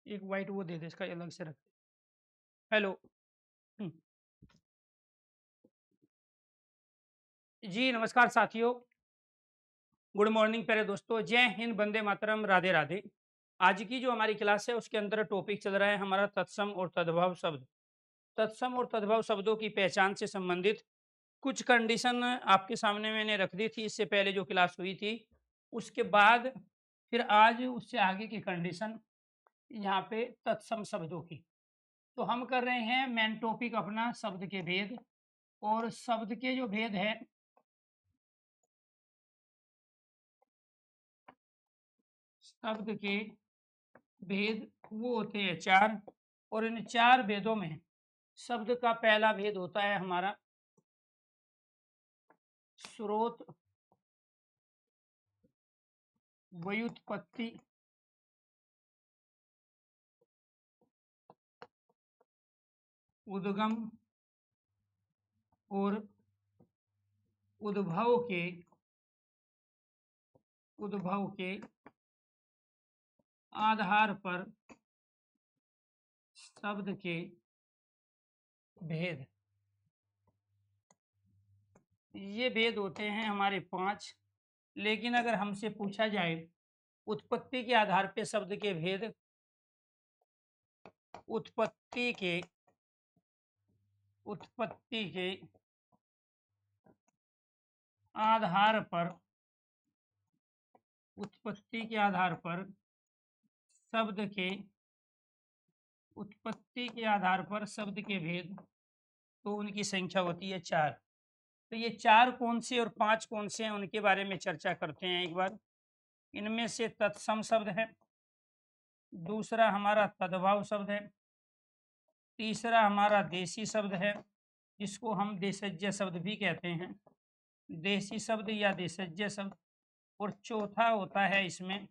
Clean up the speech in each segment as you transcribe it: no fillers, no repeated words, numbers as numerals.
एक वाइट वो दे दे, इसका अलग से रख। हेलो। हम्म, जी नमस्कार साथियों। गुड मॉर्निंग प्यारे दोस्तों, जय हिंद, वंदे मातरम, राधे राधे। आज की जो हमारी क्लास है उसके अंदर टॉपिक चल रहा है हमारा तत्सम और तद्भव शब्द। तत्सम और तद्भव शब्दों की पहचान से संबंधित कुछ कंडीशन आपके सामने मैंने रख दी थी इससे पहले जो क्लास हुई थी। उसके बाद फिर आज उससे आगे की कंडीशन यहाँ पे तत्सम शब्दों की। तो हम कर रहे हैं मेन टॉपिक अपना शब्द के भेद। और शब्द के जो भेद है, शब्द के भेद वो होते हैं चार। और इन चार भेदों में शब्द का पहला भेद होता है हमारा स्रोत, व्युत्पत्ति, उद्गम और उद्भव के आधार पर शब्द के भेद। ये भेद होते हैं हमारे पांच। लेकिन अगर हमसे पूछा जाए उत्पत्ति के आधार पे शब्द के भेद, उत्पत्ति के उत्पत्ति के आधार पर उत्पत्ति के आधार पर शब्द के उत्पत्ति के आधार पर शब्द के भेद, तो उनकी संख्या होती है चार। तो ये चार कौन से और पांच कौन से हैं उनके बारे में चर्चा करते हैं एक बार। इनमें से तत्सम शब्द है, दूसरा हमारा तद्भव शब्द है, तीसरा हमारा देशी शब्द है जिसको हम देशज्ञ शब्द भी कहते हैं, देशी शब्द या देशज्ञ शब्द। और चौथा होता है इसमें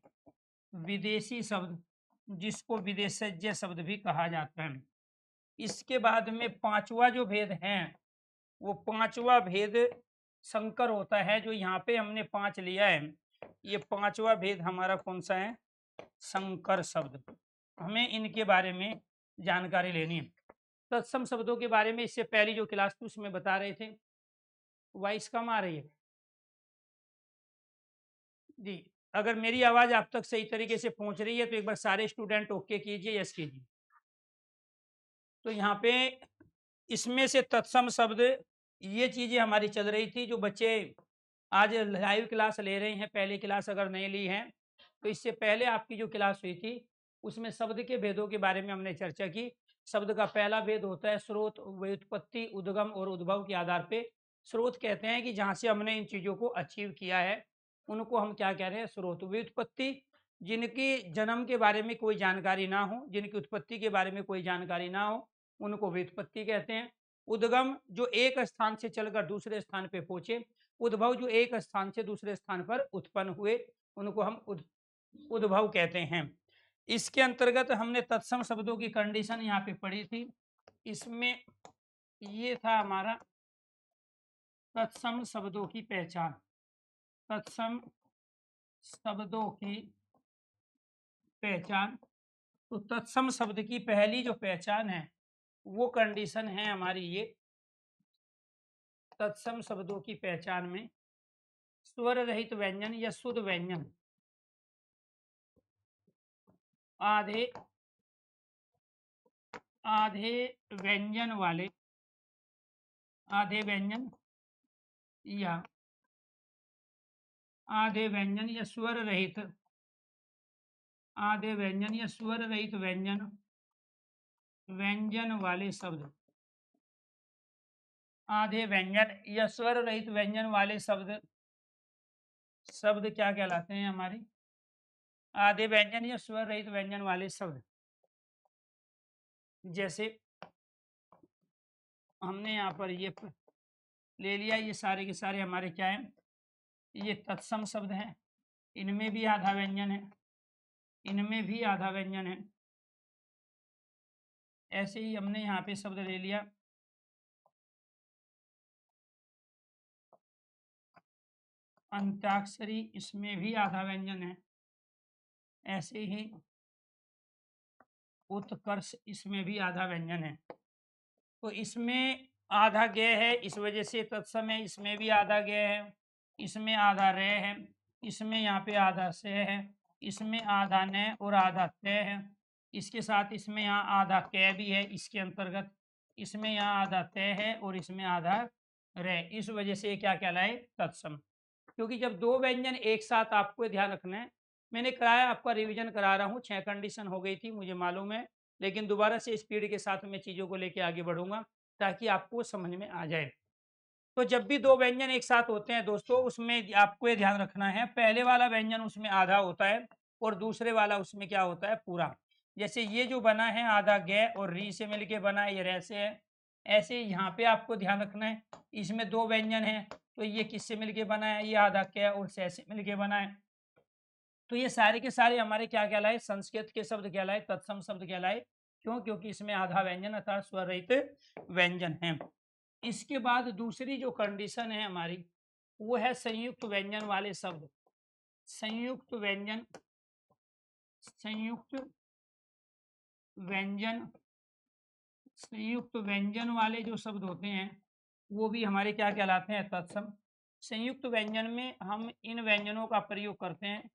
विदेशी शब्द जिसको विदेशज्ञ शब्द भी कहा जाता है। इसके बाद में पांचवा जो भेद है वो पांचवा भेद संकर होता है। जो यहाँ पे हमने पांच लिया है, ये पांचवा भेद हमारा कौन सा है? संकर शब्द। हमें इनके बारे में जानकारी लेनी है। तत्सम शब्दों के बारे में इससे पहली जो क्लास थी उसमें बता रहे थे। वॉइस कम आ रही है जी। अगर मेरी आवाज आप तक सही तरीके से पहुंच रही है तो एक बार सारे स्टूडेंट ओके कीजिए, यस कीजिए। तो यहाँ पे इसमें से तत्सम शब्द, ये चीजें हमारी चल रही थी। जो बच्चे आज लाइव क्लास ले रहे हैं, पहले क्लास अगर नहीं ली है तो इससे पहले आपकी जो क्लास हुई थी उसमें शब्द के भेदों के बारे में हमने चर्चा की। शब्द का पहला भेद होता है स्रोत, व्युत्पत्ति, उद्गम और उद्भव के आधार पे। स्रोत कहते हैं कि जहाँ से हमने इन चीजों को अचीव किया है उनको हम क्या कह रहे हैं? स्रोत। व्युत्पत्ति, जिनकी जन्म के बारे में कोई जानकारी ना हो, जिनकी उत्पत्ति के बारे में कोई जानकारी ना हो, उनको व्युत्पत्ति कहते हैं। उद्गम, जो एक स्थान से चलकर दूसरे स्थान पे पहुंचे। उद्भव, जो एक स्थान से दूसरे स्थान पर उत्पन्न हुए, उनको हम उद्भव कहते हैं। इसके अंतर्गत हमने तत्सम शब्दों की कंडीशन यहाँ पे पढ़ी थी। इसमें ये था हमारा तत्सम शब्दों की पहचान। तत्सम शब्दों की पहचान। तो तत्सम शब्द की पहली जो पहचान है वो कंडीशन है हमारी ये। तत्सम शब्दों की पहचान में स्वर रहित व्यंजन या शुद्ध व्यंजन, आधे आधे व्यंजन वाले, आधे व्यंजन या आधे व्यंजन या स्वर रहित, आधे व्यंजन या स्वर रहित व्यंजन, व्यंजन वाले शब्द, आधे व्यंजन या स्वर रहित व्यंजन वाले शब्द, शब्द क्या कहलाते हैं हमारे? आधे व्यंजन या स्वर रहित व्यंजन वाले शब्द। जैसे हमने यहाँ पर ये ले लिया, ये सारे के सारे हमारे क्या हैं? ये तत्सम शब्द हैं। इनमें भी आधा व्यंजन है, इनमें भी आधा व्यंजन है। ऐसे ही हमने यहाँ पे शब्द ले लिया अंताक्षरी, इसमें भी आधा व्यंजन है। ऐसे ही उत्कर्ष, इसमें भी आधा व्यंजन है। तो इसमें आधा गे है, इस वजह से तत्सम है। इसमें भी आधा गे है, इसमें आधा रे है, इसमें यहाँ पे आधा से है, इसमें आधा न और आधा ते है। इसके साथ इसमें यहाँ आधा कै भी है इसके अंतर्गत, इसमें यहाँ आधा ते है और इसमें आधा रे। इस वजह से क्या कहलाए? तत्सम। क्योंकि जब दो व्यंजन एक साथ, आपको ध्यान रखना है, मैंने कराया, आपका रिवीजन करा रहा हूँ, 6 कंडीशन हो गई थी मुझे मालूम है, लेकिन दोबारा से स्पीड के साथ मैं चीज़ों को लेके आगे बढ़ूंगा ताकि आपको समझ में आ जाए। तो जब भी दो व्यंजन एक साथ होते हैं दोस्तों, उसमें आपको ये ध्यान रखना है, पहले वाला व्यंजन उसमें आधा होता है और दूसरे वाला उसमें क्या होता है? पूरा। जैसे ये जो बना है आधा गे और री से मिलके बना है, ये रे से है। ऐसे यहाँ पे आपको ध्यान रखना है, इसमें दो व्यंजन है, तो ये किससे मिलके बना है? ये आधा कै और से मिलके बना है। तो ये सारे के सारे हमारे क्या कहलाए? संस्कृत के शब्द कहलाए, तत्सम शब्द कहलाए। क्यों? क्योंकि इसमें आधा व्यंजन अर्थात स्वर रहित व्यंजन है। इसके बाद दूसरी जो कंडीशन है हमारी, वो है संयुक्त व्यंजन वाले शब्द। संयुक्त व्यंजन, संयुक्त व्यंजन, संयुक्त व्यंजन वाले जो शब्द होते हैं वो भी हमारे क्या कहलाते हैं? तत्सम। संयुक्त व्यंजन में हम इन व्यंजनों का प्रयोग करते हैं।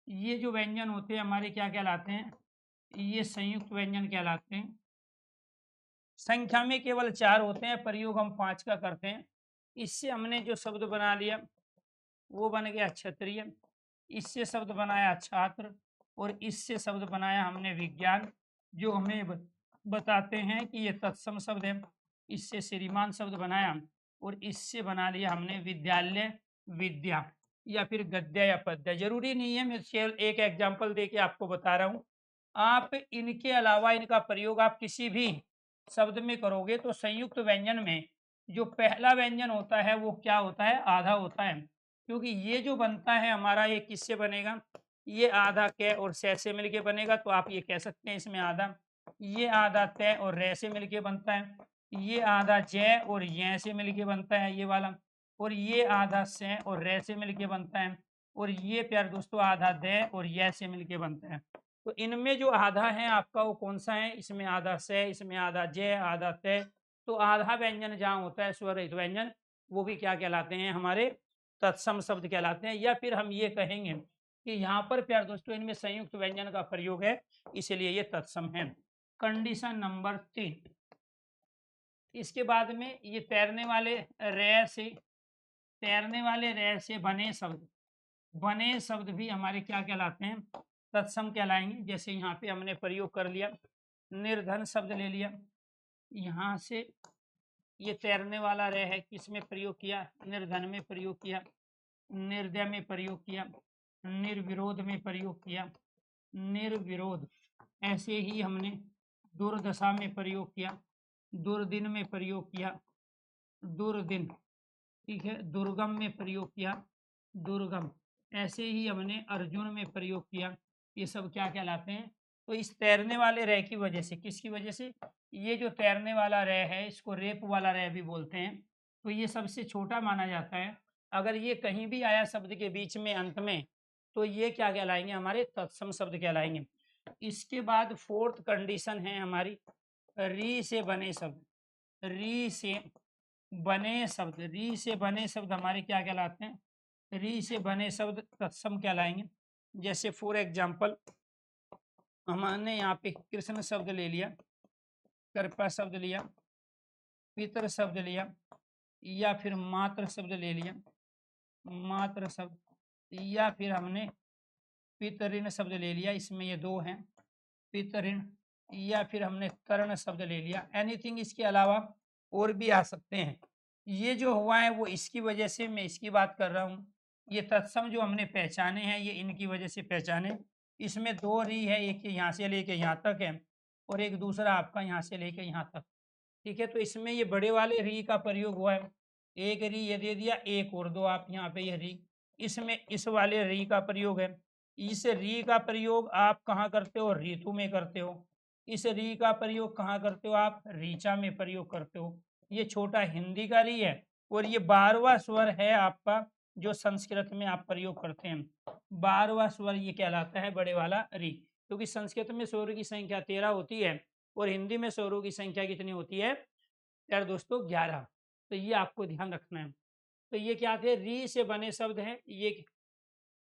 ये जो व्यंजन होते हैं हमारे क्या कहलाते हैं? ये संयुक्त व्यंजन कहलाते हैं। संख्या में केवल 4 होते हैं, प्रयोग हम 5 का करते हैं। इससे हमने जो शब्द बना लिया वो बन गया क्षत्रिय, इससे शब्द बनाया छात्र और इससे शब्द बनाया हमने विज्ञान, जो हमें बताते हैं कि ये तत्सम शब्द है। इससे श्रीमान शब्द बनाया और इससे बना लिया हमने विद्यालय, विद्या, या फिर गद्य या पद्य। जरूरी नहीं है, मैं केवल एक एग्जाम्पल दे के आपको बता रहा हूँ। आप इनके अलावा इनका प्रयोग आप किसी भी शब्द में करोगे तो संयुक्त व्यंजन में जो पहला व्यंजन होता है वो क्या होता है? आधा होता है। क्योंकि ये जो बनता है हमारा, ये किससे बनेगा? ये आधा कै और से मिलके बनेगा, तो आप ये कह सकते हैं इसमें आधा। ये आधा तय और रे से मिलके बनता है, ये आधा जय और ये से मिलके बनता है ये वाला, और ये आधा से और रे से मिलके बनता है, और ये प्यार दोस्तों आधा दे और ये से मिलके बनता है। तो इनमें जो आधा है आपका वो कौन सा है? इसमें आधा से, इसमें आधा जय, आधा तय। तो आधा व्यंजन जहाँ होता है स्वर रहित व्यंजन, वो भी क्या कहलाते हैं? हमारे तत्सम शब्द कहलाते हैं। या फिर हम ये कहेंगे कि यहाँ पर प्यार दोस्तों इनमें संयुक्त व्यंजन का प्रयोग है, इसलिए ये तत्सम है। Condition number 3। इसके बाद में ये तैरने वाले रे से, तैरने वाले रे से बने शब्द, बने शब्द भी हमारे क्या कहलाते हैं? तत्सम कहलाएंगे। जैसे यहाँ पे हमने प्रयोग कर लिया, निर्धन शब्द ले लिया, यहाँ से ये तैरने वाला रे है, किसमें प्रयोग किया? निर्धन में प्रयोग किया, निर्दय में प्रयोग किया, निर्विरोध में प्रयोग किया, निर्विरोध। ऐसे ही हमने दुर्दशा में प्रयोग किया, दुर्दिन में प्रयोग किया, दुर्दिन, ठीक है, दुर्गम में प्रयोग किया, दुर्गम। ऐसे ही हमने अर्जुन में प्रयोग किया। ये सब क्या कहलाते हैं? तो इस तैरने वाले रे की वजह से, किसकी वजह से? ये जो तैरने वाला रे है इसको रेप वाला रे भी बोलते हैं। तो ये सबसे छोटा माना जाता है। अगर ये कहीं भी आया शब्द के बीच में अंत में, तो ये क्या कहलाएंगे? हमारे तत्सम शब्द कहलाएंगे। इसके बाद 4th कंडीशन है हमारी, री से बने शब्द। री से बने शब्द, री से बने शब्द हमारे क्या कहलाते हैं? री से बने शब्द तत्सम कहलाएंगे। जैसे फॉर एग्जाम्पल हमने यहाँ पे कृष्ण शब्द ले लिया, कृपा शब्द लिया, पितर शब्द लिया, या फिर मात्र शब्द ले लिया, मात्र शब्द, या फिर हमने पितऋण शब्द ले लिया, इसमें ये 2 हैं, पितऋण, या फिर हमने कर्ण शब्द ले लिया। एनीथिंग इसके अलावा और भी आ सकते हैं। ये जो हुआ है वो इसकी वजह से मैं इसकी बात कर रहा हूँ। ये तत्सम जो हमने पहचाने हैं ये इनकी वजह से पहचाने। इसमें 2 री है, एक यहाँ से लेके यहाँ तक है और एक दूसरा आपका यहाँ से लेके यहाँ तक, ठीक है। तो इसमें ये बड़े वाले री का प्रयोग हुआ है, एक री ये दे दिया, एक और 2 आप यहाँ पे ये री, इसमें इस वाले री का प्रयोग है। इस री का प्रयोग आप कहाँ करते हो? ऋतु में करते हो। इस री का प्रयोग कहाँ करते हो? आप ऋचा में प्रयोग करते हो। ये छोटा हिंदी का री है और ये 12वां स्वर है आपका जो संस्कृत में आप प्रयोग करते हैं। 12वां स्वर ये कहलाता है बड़े वाला री। क्योंकि संस्कृत में स्वरों की संख्या 13 होती है और हिंदी में स्वरों की संख्या कितनी होती है यार दोस्तों 11। तो ये आपको ध्यान रखना है। तो ये क्या थे, री से बने शब्द हैं ये।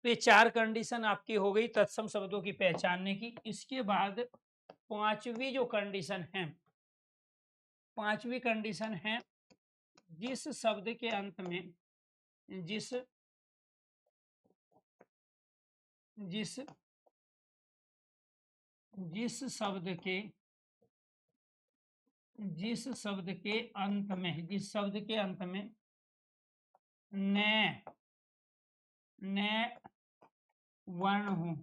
तो ये 4 कंडीशन आपकी हो गई तत्सम शब्दों की पहचानने की। इसके बाद पांचवी जो कंडीशन है, पांचवी कंडीशन है जिस शब्द के अंत में जिस जिस जिस शब्द के जिस शब्द के अंत में जिस शब्द के अंत में न न वर्ण हो,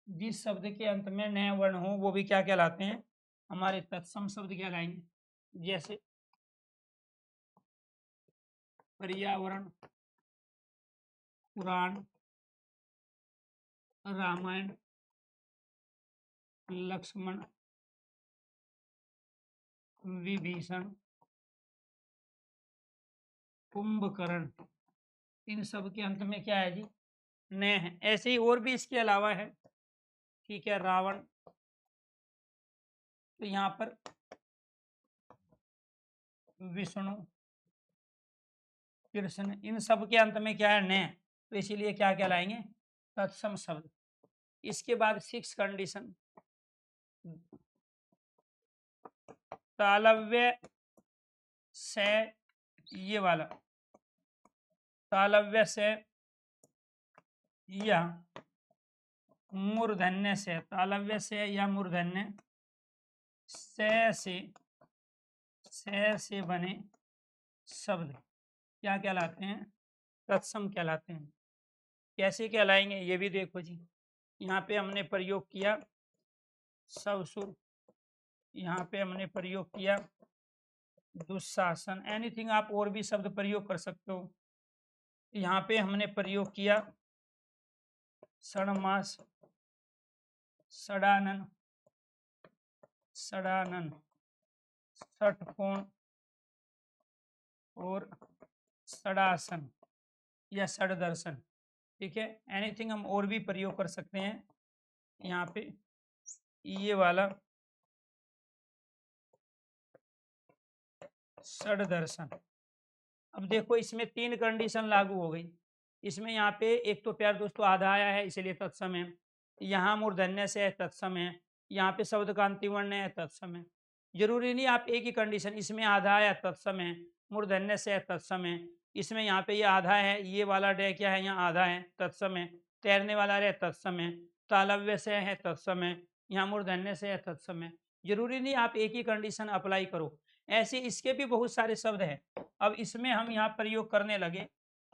जिस शब्द के अंत में न वर्ण हो वो भी क्या कहलाते हैं, हमारे तत्सम शब्द कहलाएंगे। जैसे पर्यावरण, पुराण, रामायण, लक्ष्मण, विभीषण, कुंभकर्ण, इन सब के अंत में क्या है जी, न है। ऐसे ही और भी इसके अलावा है, ठीक है, रावण, तो यहाँ पर विष्णु, कृष्ण, इन सब के अंत में क्या है, न, तो इसीलिए क्या कहलाएंगे, तत्सम शब्द। इसके बाद 6 कंडीशन, तालव्य से, ये वाला तालव्य से या मूर्धन्य से, तालव्य से या मूर्धन्य से बने शब्द क्या कहलाते हैं, तत्सम कहलाते हैं। कैसे कहलाएंगे ये भी देखो जी। यहाँ पे हमने प्रयोग किया सवसुर, यहाँ पे हमने प्रयोग किया दुशासन, एनीथिंग आप और भी शब्द प्रयोग कर सकते हो। यहाँ पे हमने प्रयोग किया षणमास, षडानन, षडानन, षटकोण और षडासन या षडदर्शन, ठीक है। एनीथिंग हम और भी प्रयोग कर सकते हैं। यहाँ पे ये वाला षडदर्शन। अब देखो इसमें 3 कंडीशन लागू हो गई। इसमें यहाँ पे एक तो प्यार दोस्तों आधा आया है इसलिए तत्सम है, यहाँ मूर्धन्य से है तत्सम है, यहाँ पे शब्द का अंतिम वर्ण है तत्सम है। जरूरी नहीं आप एक ही कंडीशन, इसमें आधा आया तत्सम है, मूर्धन्य से है तत्सम है, इसमें यहाँ पे ये आधा है, ये वाला डे क्या है यहाँ आधा है तत्सम है, तैरने वाला रे तत्सम है, तालव्य से है तत्सम है, यहाँ मूर्धन्य से है तत्सम है। जरूरी नहीं आप एक ही कंडीशन अप्लाई करो, ऐसे इसके भी बहुत सारे शब्द हैं। अब इसमें हम यहाँ प्रयोग करने लगे,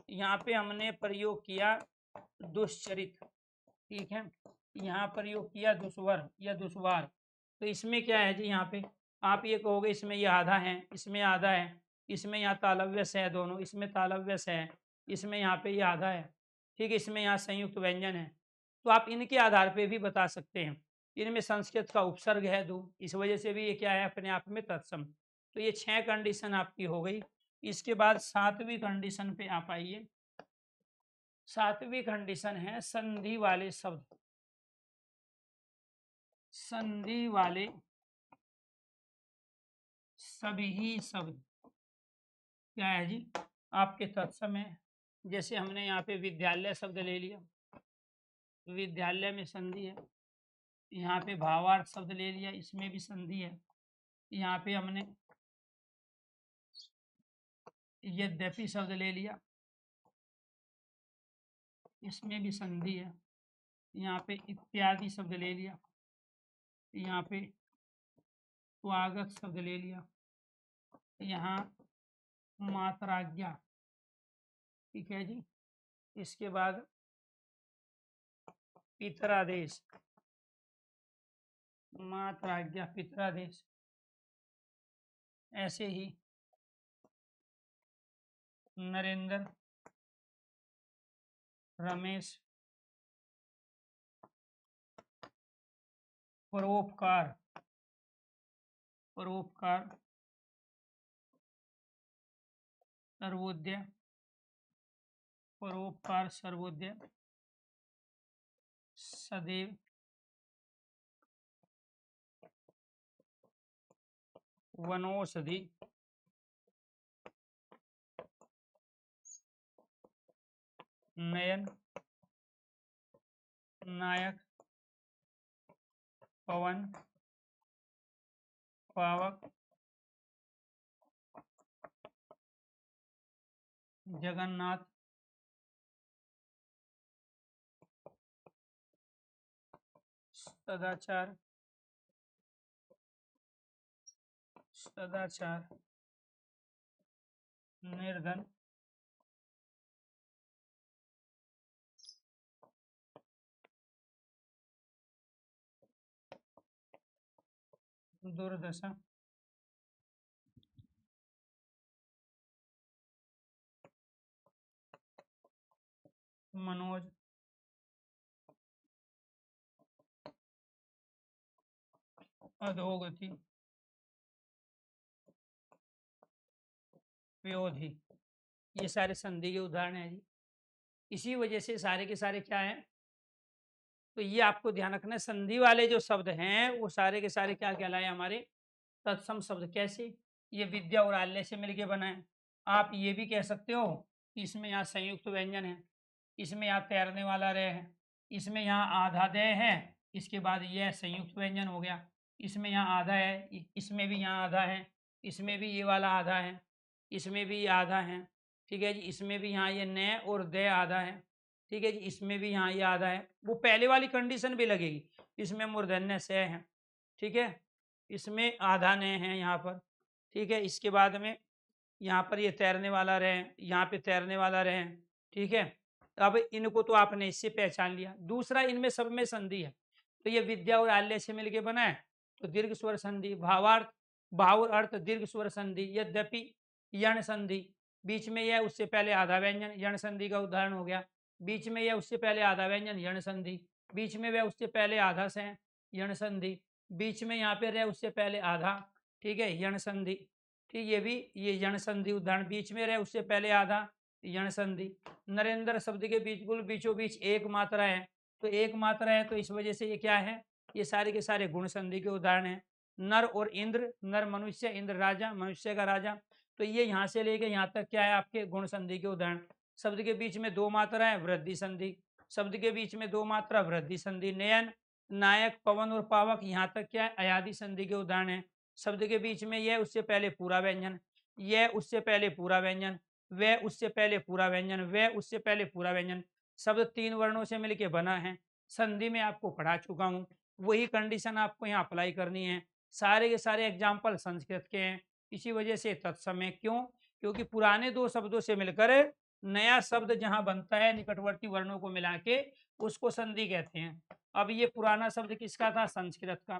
यहाँ पे हमने प्रयोग किया दुश्चरित, ठीक है, यहाँ प्रयोग किया दुश्वर या दुश्वार। तो इसमें क्या है जी, यहाँ पे आप ये कहोगे इसमें ये आधा है, इसमें आधा है, इसमें यहाँ तालव्य से है दोनों, इसमें तालव्य से है, इसमें यहाँ पे ये आधा है, ठीक है, इसमें यहाँ संयुक्त व्यंजन है। तो आप इनके आधार पे भी बता सकते हैं। इनमें संस्कृत का उपसर्ग है दो, इस वजह से भी ये क्या है अपने आप में तत्सम। तो ये 6 कंडीशन आपकी हो गई। इसके बाद 7वीं कंडीशन पे आप आइए। 7वीं कंडीशन है संधि वाले शब्द। संधि वाले सभी शब्द क्या है जी, आपके तत्सम है। जैसे हमने यहाँ पे विद्यालय शब्द ले लिया, विद्यालय में संधि है। यहाँ पे भावार्थ शब्द ले लिया, इसमें भी संधि है। यहाँ पे हमने यद्यपि शब्द ले लिया, इसमें भी संधि है। यहाँ पे इत्यादि शब्द ले लिया, यहाँ पे स्वागत शब्द ले लिया, यहाँ मात्राज्ञा, ठीक है जी। इसके बाद पितरादेश, मात्राज्ञा पितरादेश। ऐसे ही नरेंद्र, रमेश, परोपकार, परोपकार, सर्वोदय, परोपकार सर्वोदय, सदैव, वनौषधि, नयन, नायक, पवन, पावक, जगन्नाथ, सदाचार, सदाचार, निर्धन, दुर्दशा, मनोज, अधोगति, व्योधि। ये सारे संधि के उदाहरण हैं जी। इसी वजह से सारे के सारे क्या हैं, तो ये आपको ध्यान रखना है, संधि वाले जो शब्द हैं वो सारे के सारे क्या कहलाए हमारे तत्सम शब्द। कैसे? ये विद्या और आल्य से मिलके बना है। आप ये भी कह सकते हो कि इसमें यहाँ संयुक्त व्यंजन है, इसमें यहाँ तैरने वाला रे है, इसमें यहाँ आधा दय है, इसके बाद यह संयुक्त व्यंजन हो गया। इसमें यहाँ आधा है, इसमें भी यहाँ आधा है, इसमें भी ये वाला आधा है, इसमें भी ये आधा है, ठीक है जी। इसमें भी यहाँ ये न और दय आधा है, ठीक है जी। इसमें भी यहाँ ये आधा है, वो पहले वाली कंडीशन भी लगेगी। इसमें मूर्धन्य से है, ठीक है, इसमें आधा न है यहाँ पर, ठीक है। इसके बाद में यहाँ पर ये तैरने वाला रहे, यहाँ पे तैरने वाला रहे, ठीक है। अब इनको तो आपने इससे पहचान लिया। दूसरा, इनमें सब में संधि है, तो ये विद्या और आल्य से मिलके बना है, तो दीर्घ स्वर संधि। भावार्थ, भाव और अर्थ दीर्घ स्वर संधि। यद्यपि यण संधि, बीच में यह उससे पहले आधा व्यंजन, यण संधि का उदाहरण हो गया। बीच में यह उससे पहले आधा व्यंजन, यण संधि। बीच में वह उससे पहले आधा से, यण संधि। बीच में यहाँ पे रह उससे पहले आधा, ठीक है, यण संधि। ठीक, ये भी ये यण संधि उदाहरण। बीच में रहे उससे पहले आधा, यण संधि। नरेंद्र शब्द के बिल्कुल बीचों बीच एक मात्रा है, तो एक मात्रा है, तो इस वजह से ये क्या है, ये सारे के सारे गुण संधि के उदाहरण हैं। नर और इंद्र, नर मनुष्य, इंद्र राजा, मनुष्य का राजा, तो ये यहाँ से लेके यहाँ तक क्या है आपके गुण संधि के उदाहरण। शब्द के बीच में दो मात्रा है, वृद्धि संधि। शब्द के बीच में दो मात्रा, वृद्धि संधि। नयन, नायक, पवन और पावक, यहाँ तक क्या है अयादि संधि के उदाहरण है। शब्द के बीच में यह उससे पहले पूरा व्यंजन, यह उससे पहले पूरा व्यंजन, वह उससे पहले पूरा व्यंजन, वह उससे पहले पूरा व्यंजन। शब्द तीन वर्णों से मिलके बना है। संधि में आपको पढ़ा चुका हूँ, वही कंडीशन आपको यहाँ अप्लाई करनी है। सारे के सारे एग्जाम्पल संस्कृत के हैं, इसी वजह से तत्समय। क्यों? क्योंकि पुराने दो शब्दों से मिलकर नया शब्द जहाँ बनता है निकटवर्ती वर्णों को मिला के, उसको संधि कहते हैं। अब ये पुराना शब्द किसका था? संस्कृत का।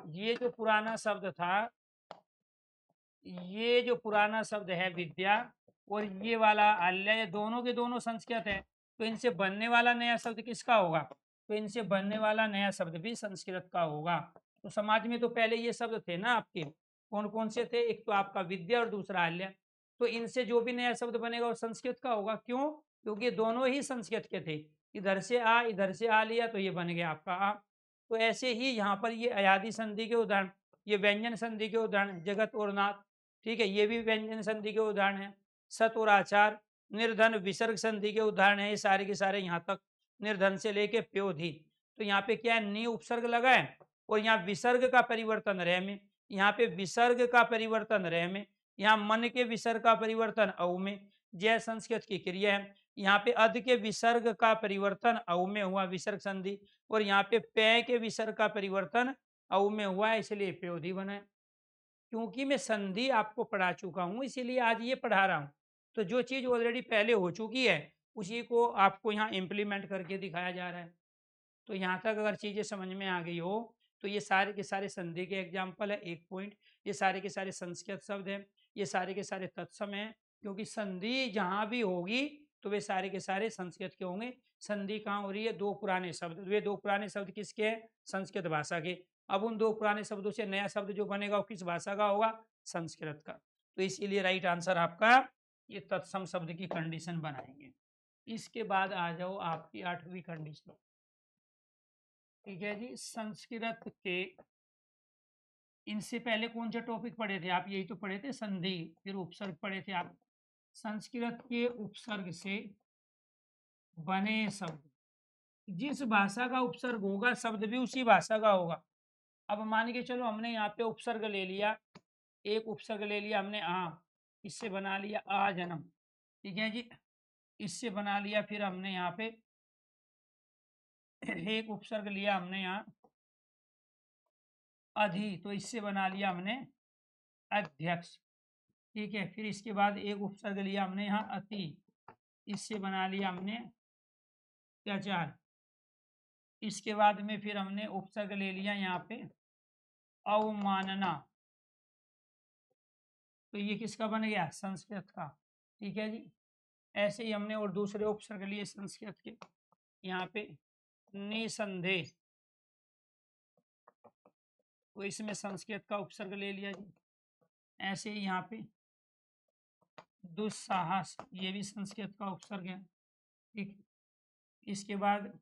ये जो पुराना शब्द था, ये जो पुराना शब्द है विद्या, और ये वाला आल्य, ये दोनों के दोनों संस्कृत है, तो इनसे बनने वाला नया शब्द किसका होगा? तो इनसे बनने वाला नया शब्द भी संस्कृत का होगा। तो समाज में तो पहले ये शब्द थे ना आपके, कौन कौन से थे? एक तो आपका विद्या और दूसरा आल्य। तो इनसे जो भी नया शब्द बनेगा वो संस्कृत का होगा। क्यों? क्योंकि दोनों ही संस्कृत के थे। इधर से आ लिया तो ये बन गया आपका आ। तो ऐसे ही यहाँ पर ये अयादि संधि के उदाहरण, ये व्यंजन संधि के उदाहरण, जगत और नाथ, ठीक है, ये भी व्यंजन संधि के उदाहरण है। सत और आचार, निर्धन, विसर्ग संधि के उदाहरण है। ये सारे के सारे यहाँ तक निर्धन से लेके प्योधि। तो यहाँ पे क्या है, नी उपसर्ग लगा है, और यहाँ विसर्ग का परिवर्तन रह में, यहाँ पे विसर्ग का परिवर्तन रह में, यहाँ मन के विसर्ग का परिवर्तन औ में, जय संस्कृत की क्रिया है। यहाँ पे अध के विसर्ग का परिवर्तन औ में हुआ, विसर्ग संधि, और यहाँ पे पे के विसर्ग का परिवर्तन औ में हुआ है, इसलिए प्योधि बना है। क्योंकि मैं संधि आपको पढ़ा चुका हूं, इसीलिए आज ये पढ़ा रहा हूं। तो जो चीज ऑलरेडी पहले हो चुकी है उसी को आपको यहाँ इम्प्लीमेंट करके दिखाया जा रहा है। तो यहाँ तक अगर चीजें समझ में आ गई हो, तो ये सारे के सारे संधि के एग्जाम्पल है। एक पॉइंट, ये सारे के सारे संस्कृत शब्द हैं, ये सारे के सारे तत्सम हैं, क्योंकि संधि जहाँ भी होगी तो वे सारे के सारे संस्कृत के होंगे। संधि कहाँ हो रही है? दो पुराने शब्द, वे दो पुराने शब्द किसके हैं? संस्कृत भाषा के। अब उन दो पुराने शब्दों से नया शब्द जो बनेगा वो किस भाषा का होगा? संस्कृत का। तो इसीलिए राइट आंसर आपका ये तत्सम शब्द की कंडीशन बनाएंगे। इसके बाद आ जाओ आपकी 8वीं कंडीशन, ठीक है जी। संस्कृत के इनसे पहले कौन सा टॉपिक पढ़े थे आप? यही तो पढ़े थे, संधि, फिर उपसर्ग पढ़े थे आप। संस्कृत के उपसर्ग से बने शब्द, जिस भाषा का उपसर्ग होगा शब्द भी उसी भाषा का होगा। अब मान के चलो हमने यहाँ पे उपसर्ग ले लिया, एक उपसर्ग ले लिया हमने आ, इससे बना लिया आ जन्म, ठीक है जी। इससे बना लिया फिर हमने यहाँ पे एक उपसर्ग लिया हमने यहाँ अधि, तो इससे बना लिया हमने अध्यक्ष, ठीक है। फिर इसके बाद एक उपसर्ग लिया हमने यहाँ अति, इससे बना लिया हमने अत्याचार। इसके बाद में फिर हमने उपसर्ग ले लिया यहाँ पे अवमानना, तो ये किसका बन गया? संस्कृत का, ठीक है जी। ऐसे ही हमने और दूसरे उपसर्ग लिए संस्कृत के, यहाँ पे निसंदेह, तो इसमें संस्कृत का उपसर्ग ले लिया जी। ऐसे ही यहाँ पे दुस्साहस, ये भी संस्कृत का उपसर्ग है, ठीक। इसके बाद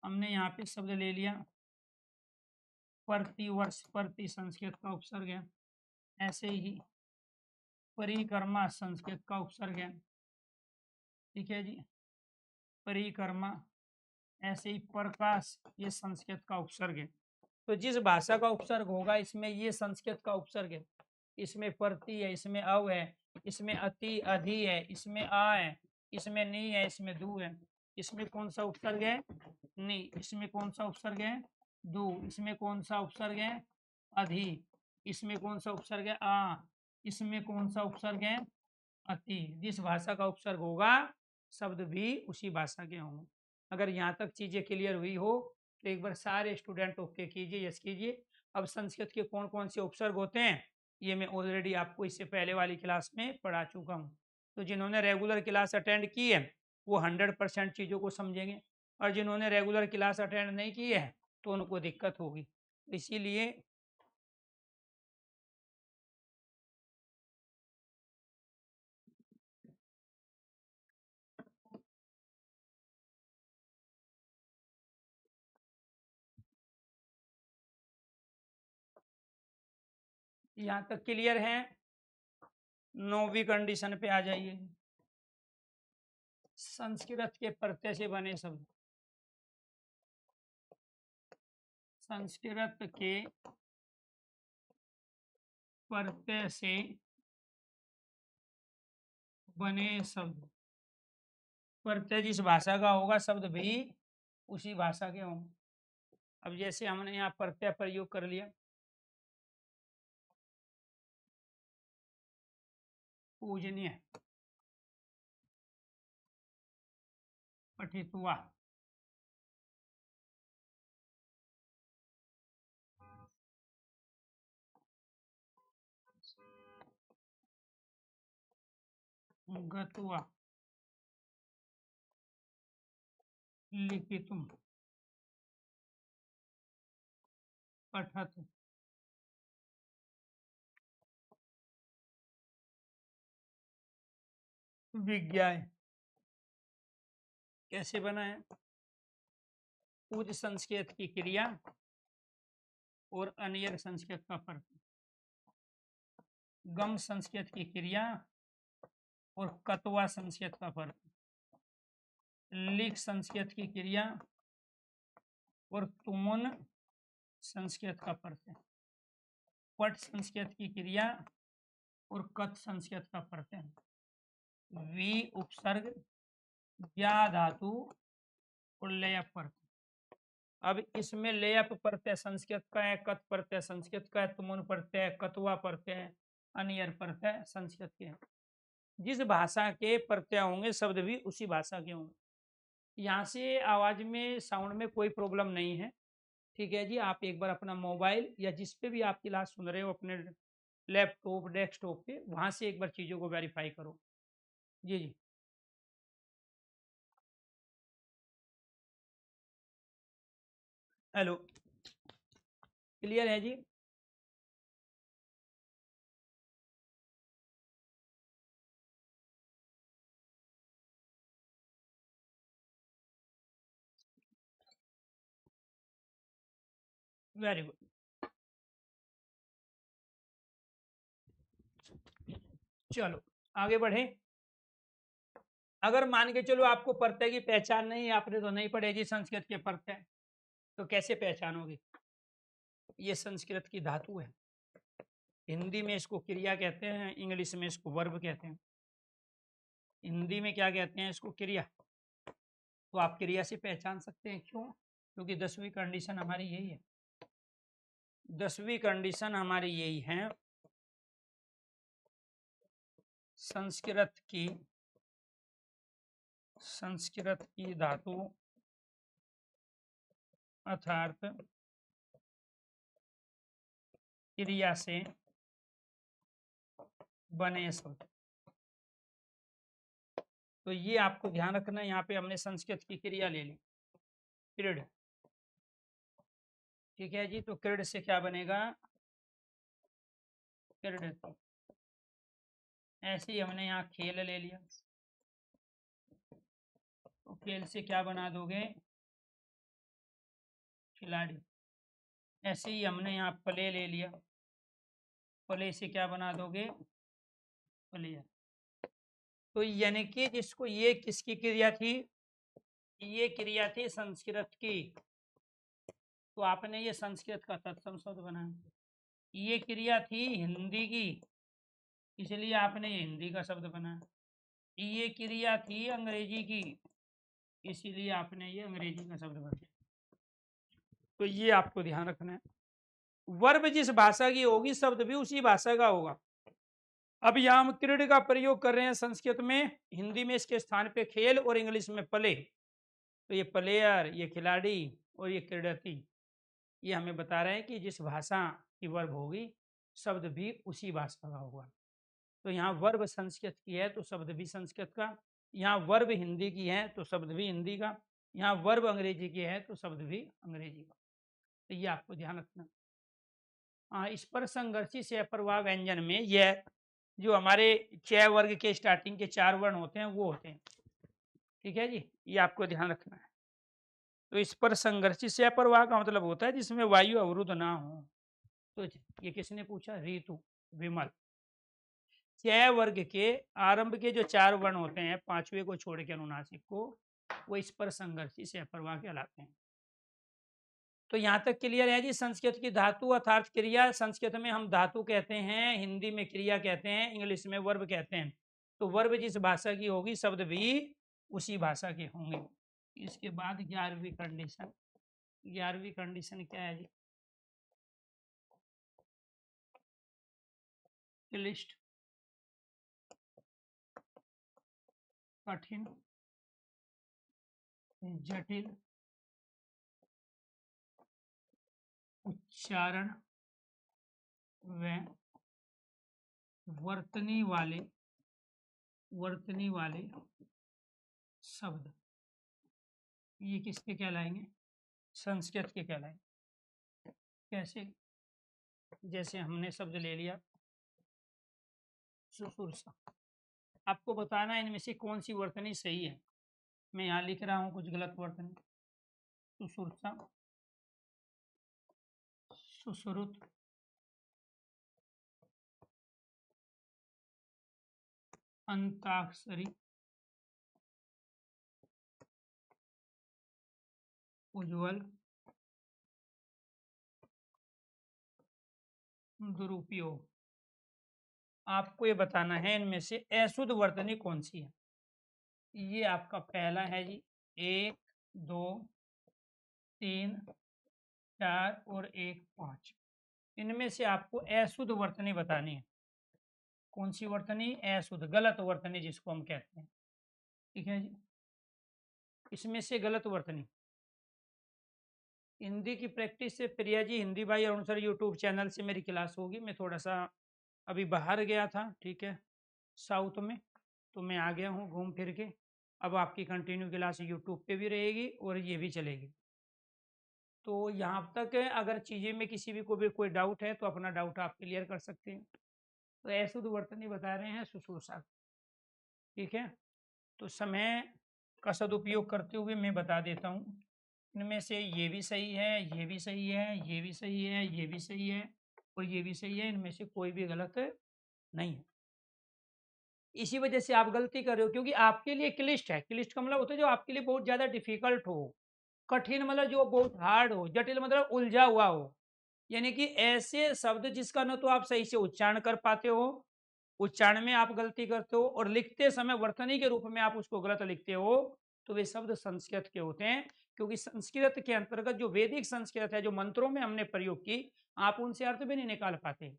हमने यहाँ पे शब्द ले लिया प्रतिवर्ष, प्रति संस्कृत का उपसर्ग है। ऐसे ही परिक्रमा संस्कृत का उपसर्ग है, ठीक है जी, परिक्रमा। ऐसे ही प्रकाश, ये संस्कृत का उपसर्ग है। तो जिस भाषा का उपसर्ग होगा इसमें ये संस्कृत का उपसर्ग है, इसमें प्रति है, इसमें अव है, इसमें अति अधि है, इसमें आ है, इसमें नी है, इसमें दू है। इसमें कौन सा उपसर्ग है? नी। इसमें कौन सा उपसर्ग है? दू। इसमें कौन सा उपसर्ग है? अधि। इसमें कौन सा उपसर्ग है? आ। इसमें कौन सा उपसर्ग है? अति। जिस भाषा का उपसर्ग होगा शब्द भी उसी भाषा के होंगे। अगर यहाँ तक चीजें क्लियर हुई हो तो एक बार सारे स्टूडेंट ओके कीजिए, यस कीजिए। अब संस्कृत के कौन कौन से उपसर्ग होते हैं ये मैं ऑलरेडी आपको इससे पहले वाली क्लास में पढ़ा चुका हूँ। तो जिन्होंने रेगुलर क्लास अटेंड की है वो 100% चीज़ों को समझेंगे, और जिन्होंने रेगुलर क्लास अटेंड नहीं की है तो उनको दिक्कत होगी। इसीलिए यहाँ तक क्लियर है। 9वीं कंडीशन पे आ जाइए। संस्कृत के प्रत्यय से बने शब्द, संस्कृत के प्रत्यय से बने शब्द, प्रत्यय जिस भाषा का होगा शब्द भी उसी भाषा के होंगे। अब जैसे हमने यहाँ प्रत्यय प्रयोग कर लिया, पूजनीय, पठितुआ, गतुआ, लिखितुम, पठत, विज्ञाय। कैसे बना है? पूज संस्कृत की क्रिया और अनियर संस्कृत का फर्क, गम संस्कृत की क्रिया और कतवा संस्कृत का फर्क, लिख संस्कृत की क्रिया और तुमुन संस्कृत का फर्क है, पट संस्कृत की क्रिया और कथ संस्कृत का फर्क है, वी उपसर्ग, ज्ञा धातु और लय फर्क। अब इसमें लेयप प्रत्यय संस्कृत का है, कथ प्रत्यय संस्कृत का है, तुमुन प्रत्यय, कतवा प्रत्यय, अनियर प्रत्यय संस्कृत के हैं। जिस भाषा के प्रत्यय होंगे शब्द भी उसी भाषा के होंगे। यहाँ से आवाज में साउंड में कोई प्रॉब्लम नहीं है, ठीक है जी। आप एक बार अपना मोबाइल या जिस पे भी आप क्लास सुन रहे हो अपने लैपटॉप डेस्कटॉप पे वहां से एक बार चीजों को वेरीफाई करो। जी जी, हेलो, क्लियर है जी? Very good. चलो आगे बढ़े। अगर मान के चलो आपको प्रत्यय की पहचान नहीं, आपने तो नहीं पढ़े जी संस्कृत के प्रत्यय, तो कैसे पहचानोगे? ये संस्कृत की धातु है, हिंदी में इसको क्रिया कहते हैं, इंग्लिश में इसको वर्ब कहते हैं। हिंदी में क्या कहते हैं इसको? क्रिया। तो आप क्रिया से पहचान सकते हैं, क्यों? क्योंकि 10वीं कंडीशन हमारी यही है, 10वीं कंडीशन हमारी यही है, संस्कृत की धातु अर्थात क्रिया से बने शब्द। तो ये आपको ध्यान रखना है, यहाँ पे हमने संस्कृत की क्रिया ले ली, क्रीड। ठीक है जी, तो क्रीड से क्या बनेगा? क्रीड। ऐसे ही हमने यहाँ खेल ले लिया, तो खेल से क्या बना दोगे? खिलाड़ी। ऐसे ही हमने यहाँ प्ले ले लिया, प्ले से क्या बना दोगे? प्लेयर। तो यानी कि जिसको, ये किसकी क्रिया थी? ये क्रिया थी संस्कृत की, तो आपने ये संस्कृत का तत्सम शब्द बनाया। ये क्रिया थी हिंदी की, इसलिए आपने ये हिंदी का शब्द बनाया। ये क्रिया थी अंग्रेजी की, इसीलिए आपने ये अंग्रेजी का शब्द बनाया। तो ये आपको ध्यान रखना है, वर्ब जिस भाषा की होगी शब्द भी उसी भाषा का होगा। अब यहाँ हम क्रीड का प्रयोग कर रहे हैं संस्कृत में, हिंदी में इसके स्थान पे खेल और इंग्लिश में प्ले। तो ये प्लेयर, ये खिलाड़ी और ये क्रीडती, ये हमें बता रहे हैं कि जिस भाषा की वर्ब होगी शब्द भी उसी भाषा का होगा। तो यहाँ वर्ब संस्कृत की है तो शब्द भी संस्कृत का, यहाँ वर्ब हिंदी की है तो शब्द भी हिंदी का, यहाँ वर्ब अंग्रेजी की है तो शब्द भी अंग्रेजी का। तो ये आपको ध्यान रखना। हाँ, इस पर संघर्षी से अप्रवाह व्यंजन में यह जो हमारे 6 वर्ग के स्टार्टिंग के 4 वर्ण होते हैं वो होते हैं। ठीक है जी, ये आपको ध्यान रखना है। तो इस पर संघर्षी से अप्रवाह का मतलब होता है जिसमें वायु अवरुद्ध ना हो। तो ये किसने पूछा? ऋतु विमल। 6 वर्ग के आरंभ के जो 4 वर्ण होते हैं, 5वें को छोड़ के अनुनासिक को, वो इस पर संघर्षी से अप्रवाह कहलाते हैं। तो यहाँ तक क्लियर है जी। संस्कृत की धातु अर्थात क्रिया, संस्कृत में हम धातु कहते हैं, हिंदी में क्रिया कहते हैं, इंग्लिश में वर्ब कहते हैं। तो वर्ब जिस भाषा की होगी शब्द भी उसी भाषा के होंगे। इसके बाद 11वीं कंडीशन, 11वीं कंडीशन क्या है जी? क्लिष्ट, कठिन, जटिल, उच्चारण व वर्तनी वाले शब्द, ये किसके कहलाएंगे? संस्कृत के कहलाएंगे। कैसे? जैसे हमने शब्द ले लिया सुसुरसा, आपको बताना है इनमें से कौन सी वर्तनी सही है। मैं यहाँ लिख रहा हूँ कुछ गलत वर्तनी। सुसुरसा, सुश्रुत, अंताक्षरी, उज्ज्वल, दुरुपयोग। आपको ये बताना है इनमें से अशुद्ध वर्तनी कौन सी है। ये आपका पहला है जी, 1 2 3 4 और 1 5। इनमें से आपको अशुद्ध वर्तनी बतानी है। कौन सी वर्तनी? अशुद्ध, गलत वर्तनी जिसको हम कहते हैं। ठीक है जी, इसमें से गलत वर्तनी। हिंदी की प्रैक्टिस से प्रिया जी, हिंदी भाई अरुण सर यूट्यूब चैनल से मेरी क्लास होगी। मैं थोड़ा सा अभी बाहर गया था, ठीक है, साउथ में, तो मैं आ गया हूँ घूम फिर के। अब आपकी कंटिन्यू क्लास यूट्यूब पे भी रहेगी और ये भी चलेगी। तो यहाँ तक अगर चीज़ें में किसी भी को भी कोई डाउट है तो अपना डाउट आप क्लियर कर सकते हैं। तो ऐसे तो वर्तनी बता रहे हैं सुश्रूषा। ठीक है, तो समय का सदुपयोग करते हुए मैं बता देता हूँ, इनमें से ये भी सही है, ये भी सही है, ये भी सही है, ये भी सही है और ये भी सही है। इनमें से कोई भी गलत नहीं है। इसी वजह से आप गलती कर रहे हो, क्योंकि आपके लिए क्लिष्ट है। क्लिष्ट का मतलब होता है जो आपके लिए बहुत ज्यादा डिफिकल्ट हो, कठिन मतलब जो बहुत हार्ड हो, जटिल मतलब उलझा हुआ हो। यानी कि ऐसे शब्द जिसका न तो आप सही से उच्चारण कर पाते हो, उच्चारण में आप गलती करते हो, और लिखते समय वर्तनी के रूप में आप उसको गलत लिखते हो, तो वे शब्द संस्कृत के होते हैं। क्योंकि संस्कृत के अंतर्गत जो वैदिक संस्कृत है, जो मंत्रों में हमने प्रयोग की, आप उनसे अर्थ भी नहीं निकाल पाते।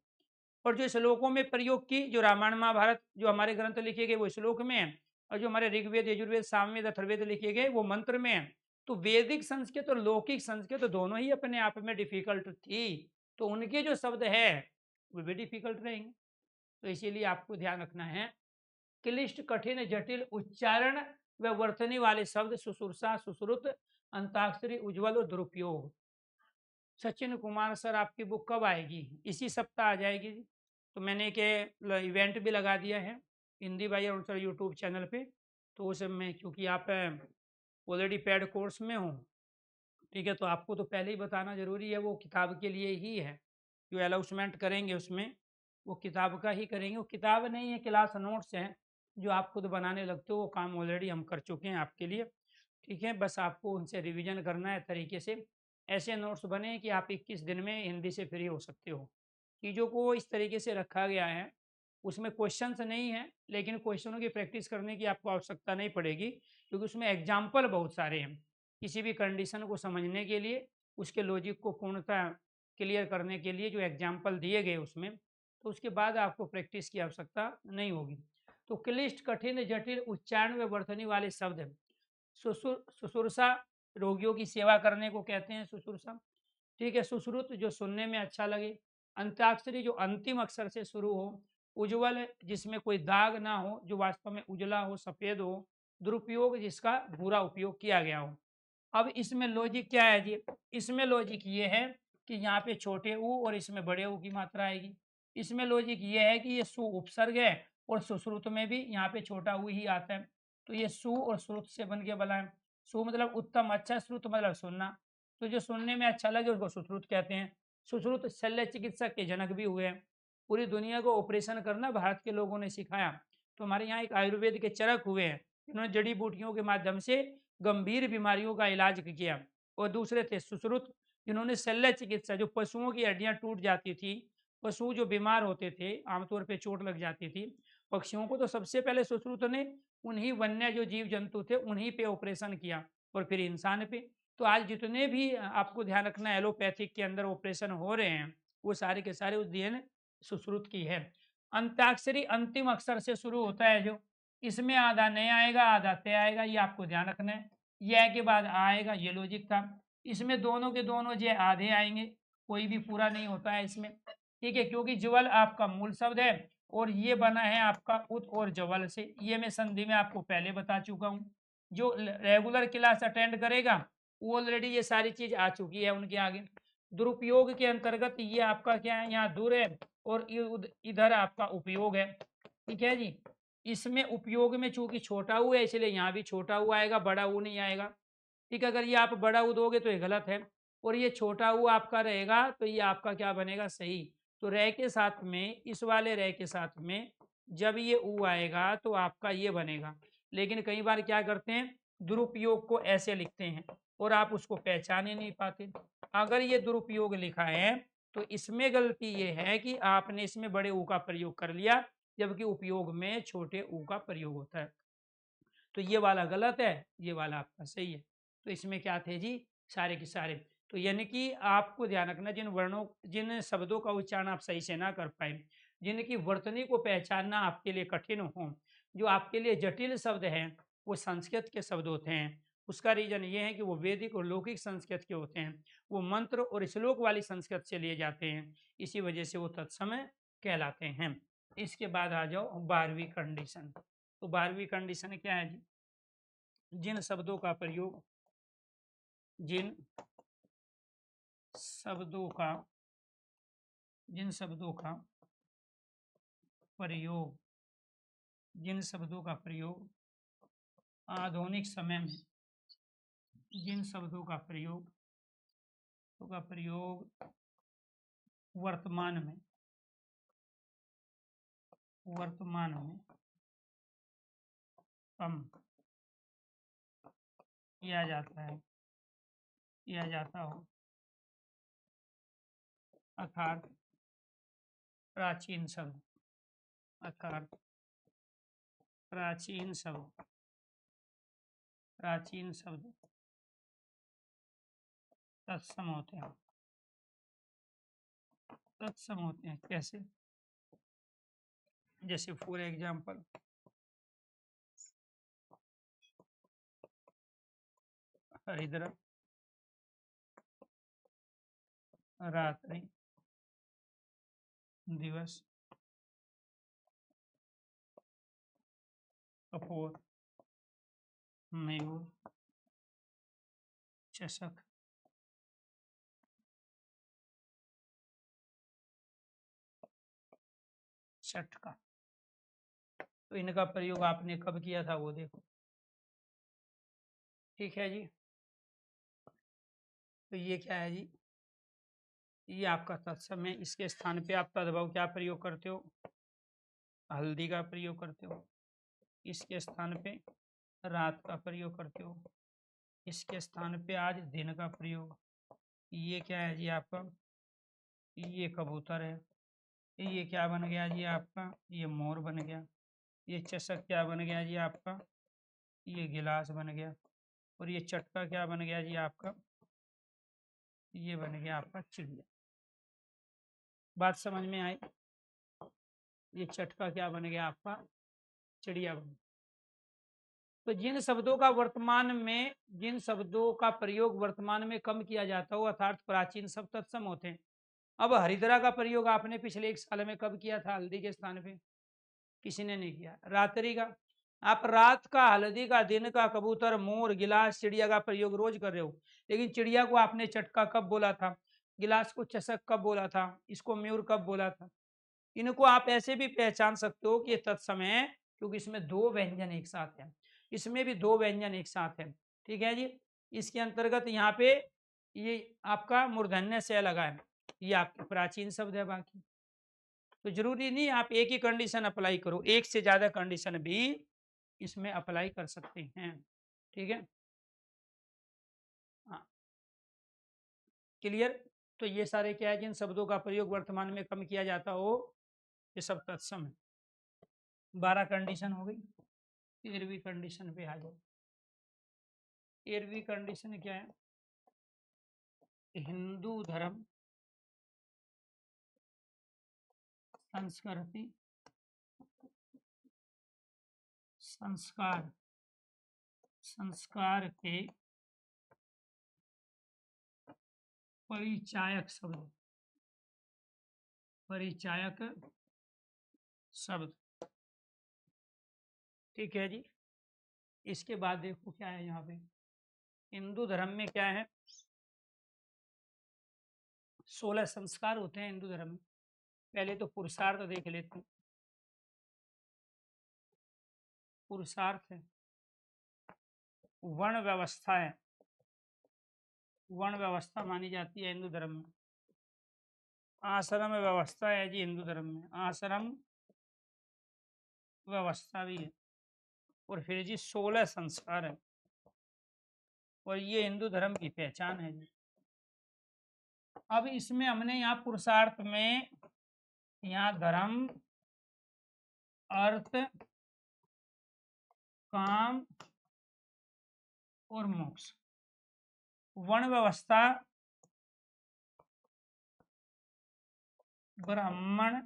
और जो श्लोकों में प्रयोग की, जो रामायण महाभारत जो हमारे ग्रंथ लिखे गए वो श्लोक में है, और जो हमारे ऋग्वेद यजुर्वेद सामवेद अथर्ववेद लिखे गए वो मंत्र में है। तो वैदिक संस्कृत और लौकिक संस्कृत दोनों ही अपने आप में डिफिकल्ट थी, तो उनके जो शब्द है वो भी डिफिकल्ट रहेंगे। तो इसीलिए आपको ध्यान रखना है, क्लिष्ट कठिन जटिल उच्चारण व वर्तनी वाले शब्द सुसुरसा सुश्रुत अंताक्षरी उज्ज्वल और दुरुपयोग। सचिन कुमार सर, आपकी बुक कब आएगी? इसी सप्ताह आ जाएगी जी। तो मैंने एक इवेंट भी लगा दिया है हिंदी भाई और सर यूट्यूब चैनल पे। तो उस में क्योंकि आप ऑलरेडी पेड कोर्स में हो, ठीक है, तो आपको तो पहले ही बताना जरूरी है, वो किताब के लिए ही है। जो अनाउंसमेंट करेंगे उसमें वो किताब का ही करेंगे। वो किताब नहीं है, क्लास नोट्स हैं जो आप खुद बनाने लगते हो, वो काम ऑलरेडी हम कर चुके हैं आपके लिए। ठीक है, बस आपको उनसे रिवीजन करना है तरीके से। ऐसे नोट्स बने कि आप 21 दिन में हिंदी से फ्री हो सकते हो। चीज़ों को इस तरीके से रखा गया है, उसमें क्वेश्चंस नहीं है, लेकिन क्वेश्चनों की प्रैक्टिस करने की आपको आवश्यकता नहीं पड़ेगी, क्योंकि उसमें एग्जाम्पल बहुत सारे हैं। किसी भी कंडीशन को समझने के लिए, उसके लॉजिक को पूर्णतः क्लियर करने के लिए जो एग्जाम्पल दिए गए उसमें, तो उसके बाद आपको प्रैक्टिस की आवश्यकता नहीं होगी। तो क्लिष्ट कठिन जटिल उच्चारण व वर्तनी वाले शब्द हैं। सुसुरसा रोगियों की सेवा करने को कहते हैं सुसुरसा। ठीक है, सुश्रुत जो सुनने में अच्छा लगे। अंताक्षरी जो अंतिम अक्षर से शुरू हो। उज्ज्वल जिसमें कोई दाग ना हो, जो वास्तव में उजला हो, सफेद हो। दुरुपयोग जिसका बुरा उपयोग किया गया हो। अब इसमें लॉजिक क्या है जी? इसमें लॉजिक ये है कि यहाँ पे छोटे ऊ और इसमें बड़े ऊ की मात्रा आएगी। इसमें लॉजिक ये है कि ये सु उपसर्ग है, और सुश्रुत में भी यहाँ पे छोटा ऊ ही आता है। तो ये सु और श्रुत से बन के बना है। सु मतलब उत्तम अच्छा, श्रुत मतलब सुनना। तो जो सुनने में अच्छा लगे उसको सुश्रुत कहते हैं। सुश्रुत शल्य चिकित्सक के जनक भी हुए हैं। पूरी दुनिया को ऑपरेशन करना भारत के लोगों ने सिखाया। तो हमारे यहाँ एक आयुर्वेद के चरक हुए हैं, इन्होंने जड़ी बूटियों के माध्यम से गंभीर बीमारियों का इलाज किया। और दूसरे थे सुश्रुत, जिन्होंने शल्य चिकित्सा, जो पशुओं की हड्डियां टूट जाती थी, पशु जो बीमार होते थे, आमतौर पे चोट लग जाती थी पक्षियों को, तो सबसे पहले सुश्रुत ने उन्हीं वन्य जो जीव जंतु थे उन्हीं पे ऑपरेशन किया, और फिर इंसान पे। तो आज जितने भी आपको ध्यान रखना एलोपैथिक के अंदर ऑपरेशन हो रहे हैं, वो सारे के सारे उद्देश्य सुश्रुत की है। अंताक्षरी अंतिम अक्षर से शुरू होता है जो, इसमें आधा नहीं आएगा आधा तय आएगा, ये आपको ध्यान रखना है। यह के बाद आएगा, ये लॉजिक था। इसमें दोनों के दोनों जो आधे आएंगे, कोई भी पूरा नहीं होता है इसमें। ठीक है, क्योंकि ज्वल आपका मूल शब्द है, और ये बना है आपका उत और जवल से। ये मैं संधि में आपको पहले बता चुका हूँ। जो रेगुलर क्लास अटेंड करेगा वो ऑलरेडी ये सारी चीज आ चुकी है उनके आगे। दुरुपयोग के अंतर्गत ये आपका क्या है, यहाँ दूर है, और इधर आपका उपयोग है। ठीक है जी। इसमें उपयोग में चूंकि छोटा ऊ है, इसलिए यहाँ भी छोटा ऊ आएगा, बड़ा ऊ नहीं आएगा। ठीक है, अगर ये आप बड़ा ऊ दोगे तो ये गलत है, और ये छोटा ऊ आपका रहेगा तो ये आपका क्या बनेगा, सही। तो रह के साथ में, इस वाले रह के साथ में जब ये ऊ आएगा तो आपका ये बनेगा। लेकिन कई बार क्या करते हैं, दुरुपयोग को ऐसे लिखते हैं और आप उसको पहचान ही नहीं पाते। अगर ये दुरुपयोग लिखा है तो इसमें गलती ये है कि आपने इसमें बड़े ऊ का प्रयोग कर लिया, जबकि उपयोग में छोटे ऊ का प्रयोग होता है। तो ये वाला गलत है, ये वाला आपका सही है। तो इसमें क्या थे जी, सारे के सारे। तो यानी कि आपको ध्यान रखना, जिन वर्णों, जिन शब्दों का उच्चारण आप सही से ना कर पाए, जिनकी वर्तनी को पहचानना आपके लिए कठिन हो, जो आपके लिए जटिल शब्द हैं, वो संस्कृत के शब्द होते हैं। उसका रीजन ये है कि वो वैदिक और लौकिक संस्कृत के होते हैं, वो मंत्र और श्लोक वाली संस्कृत से लिए जाते हैं, इसी वजह से वो तत्समय कहलाते हैं। इसके बाद आ जाओ 12वीं कंडीशन। तो 12वीं कंडीशन क्या है जी, जिन शब्दों का प्रयोग, जिन शब्दों का, जिन शब्दों का प्रयोग, जिन शब्दों का प्रयोग आधुनिक समय में, जिन शब्दों का प्रयोग वर्तमान में, वर्तमान में कम किया जाता है, किया जाता हो, अर्थात प्राचीन शब्द, अर्थात प्राचीन शब्द, प्राचीन शब्द तत्सम होते हैं, तत्सम होते हैं। कैसे? जैसे फॉर एग्जाम्पल हरिद्रा, रात्रि, दिवस, कपोर, मयूर, चषक, चटका। तो इनका प्रयोग आपने कब किया था वो देखो। ठीक है जी। तो ये क्या है जी? ये आपका तत्सम है। इसके स्थान पे आप तद्भव क्या प्रयोग करते हो? हल्दी का प्रयोग करते हो। इसके स्थान पे रात का प्रयोग करते हो। इसके स्थान पे आज दिन का प्रयोग। ये क्या है जी आपका? ये कबूतर है। ये क्या बन गया जी आपका? ये मोर बन गया। ये चषक क्या बन गया जी आपका? ये गिलास बन गया। और ये चटका क्या बन गया जी आपका? ये बन गया आपका चिड़िया। बात समझ में आई? ये चटका क्या बन गया आपका? चिड़िया बन गया। तो जिन शब्दों का वर्तमान में, जिन शब्दों का प्रयोग वर्तमान में कम किया जाता हो अर्थात प्राचीन शब्द तत्सम होते हैं। अब हरिद्रा का प्रयोग आपने पिछले 1 साल में कब किया था? हल्दी के स्थान पे किसी ने नहीं किया। रात्रि का, आप रात का, हल्दी का, दिन का, कबूतर, मोर, गिलास, चिड़िया का प्रयोग रोज कर रहे हो। लेकिन चिड़िया को आपने चटका कब बोला था? गिलास को चषक कब बोला था? इसको मयूर कब बोला था? इनको आप ऐसे भी पहचान सकते हो कि ये तत्सम है, क्योंकि इसमें 2 व्यंजन एक साथ है। इसमें भी 2 व्यंजन एक साथ है। ठीक है जी। इसके अंतर्गत यहाँ पे ये आपका मूर्धन्य से लगा है। ये आपके प्राचीन शब्द है। बाकी तो जरूरी नहीं आप एक ही कंडीशन अप्लाई करो, एक से ज्यादा कंडीशन भी इसमें अप्लाई कर सकते हैं। ठीक है, हाँ, क्लियर। तो ये सारे क्या है? जिन शब्दों का प्रयोग वर्तमान में कम किया जाता हो, ये सब तत्सम है। 12 कंडीशन हो गई। 13वीं कंडीशन पे आ जाओ। 13वीं कंडीशन क्या है? हिंदू धर्म, संस्कृति, संस्कार, संस्कार के परिचायक शब्द, परिचायक शब्द। ठीक है जी। इसके बाद देखो क्या है यहाँ पे। हिंदू धर्म में क्या है? 16 संस्कार होते हैं हिंदू धर्म में। पहले तो पुरुषार्थ देख लेते हैं। पुरुषार्थ है, वर्ण व्यवस्था है, वर्ण व्यवस्था मानी जाती है हिंदू धर्म में। आश्रम व्यवस्था है जी हिंदू धर्म में, आश्रम व्यवस्था भी है। और फिर जी 16 संस्कार है, और ये हिंदू धर्म की पहचान है जी। अब इसमें हमने यहाँ पुरुषार्थ में यहाँ धर्म, अर्थ, काम और मोक्ष, वर्ण व्यवस्था, ब्राह्मण,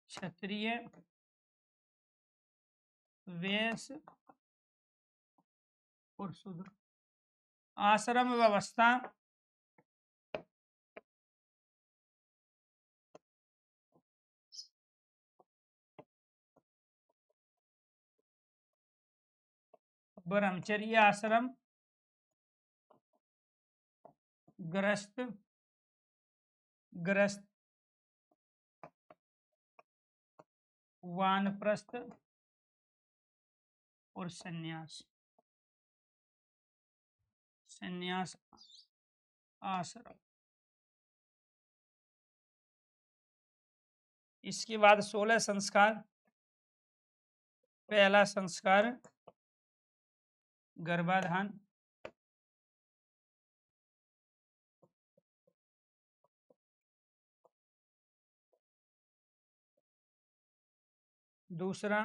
क्षत्रिय, वैश्य और शूद्र। आश्रम व्यवस्था, ब्रह्मचर्य आश्रम, गृहस्थ, गृहस्थ, वानप्रस्थ और सन्यास, सन्यास आश्रम। इसके बाद 16 संस्कार, पहला संस्कार गर्भाधान, दूसरा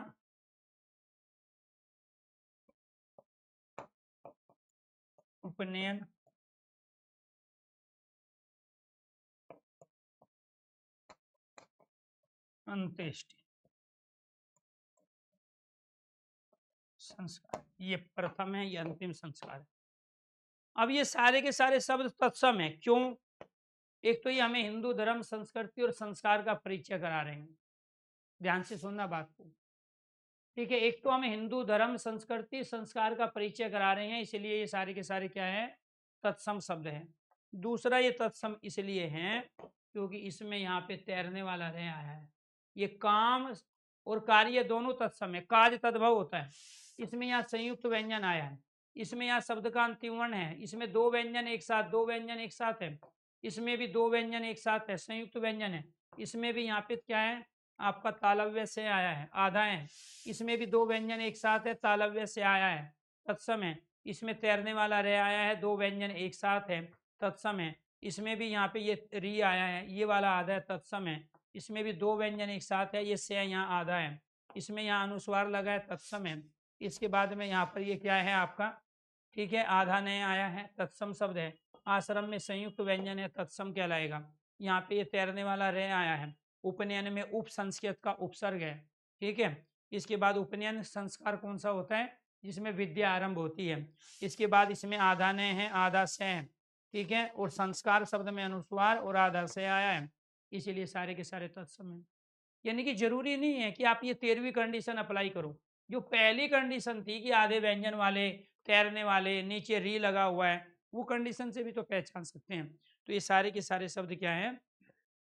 उपनयन, अंत्येष्टि संस्कार। ये प्रथम है, ये अंतिम संस्कार है। अब ये सारे के सारे शब्द तत्सम है। क्यों? एक तो ये हमें हिंदू धर्म, संस्कृति और संस्कार का परिचय करा रहे हैं। ध्यान से सुनना बात को, ठीक है। एक तो हमें हिंदू धर्म, संस्कृति, संस्कार का परिचय करा रहे हैं, इसलिए ये सारे के सारे क्या है? तत्सम शब्द है। दूसरा, ये तत्सम इसलिए है क्योंकि इसमें यहाँ पे तैरने वाला रह आया है। ये काम और कार्य दोनों तत्सम है। काज तद्भव होता है, इसमें यहाँ संयुक्त व्यंजन आया है। इसमें यहाँ शब्द का अंतिम वर्ण है। इसमें दो व्यंजन एक साथ, दो व्यंजन एक साथ है। इसमें भी दो व्यंजन एक साथ है, संयुक्त व्यंजन है। इसमें भी यहाँ पे क्या है? आपका तालव्य से आया है, आधा है। इसमें भी दो व्यंजन एक साथ है, तालव्य से आया है, तत्सम है। इसमें तैरने वाला रे आया है, दो व्यंजन एक साथ है, तत्सम है। इसमें भी यहाँ पे ये री आया है, ये वाला आधा है, तत्सम है। इसमें भी दो व्यंजन एक साथ है, ये से यहाँ आधा है। इसमें यहाँ अनुस्वार लगा है, तत्सम है। इसके बाद में यहाँ पर ये क्या है आपका? ठीक है, आधा नया आया है, तत्सम शब्द है। आश्रम में संयुक्त व्यंजन है, तत्सम कहलाएगा। यहाँ पे ये तैरने वाला रे आया है। उपनयन में उप संस्कृत का उपसर्ग है, ठीक है। इसके बाद उपनयन संस्कार कौन सा होता है? जिसमें विद्या आरंभ होती है। इसके बाद इसमें आधा ने है, आधा से है, ठीक है। और संस्कार शब्द में अनुस्वार और आधा से आया है, इसीलिए सारे के सारे तत्सम है। यानी कि जरूरी नहीं है कि आप ये 13वीं कंडीशन अप्लाई करो। जो पहली कंडीशन थी कि आधे व्यंजन वाले, तैरने वाले, नीचे री लगा हुआ है, वो कंडीशन से भी तो पहचान सकते हैं। तो ये सारे के सारे शब्द क्या है?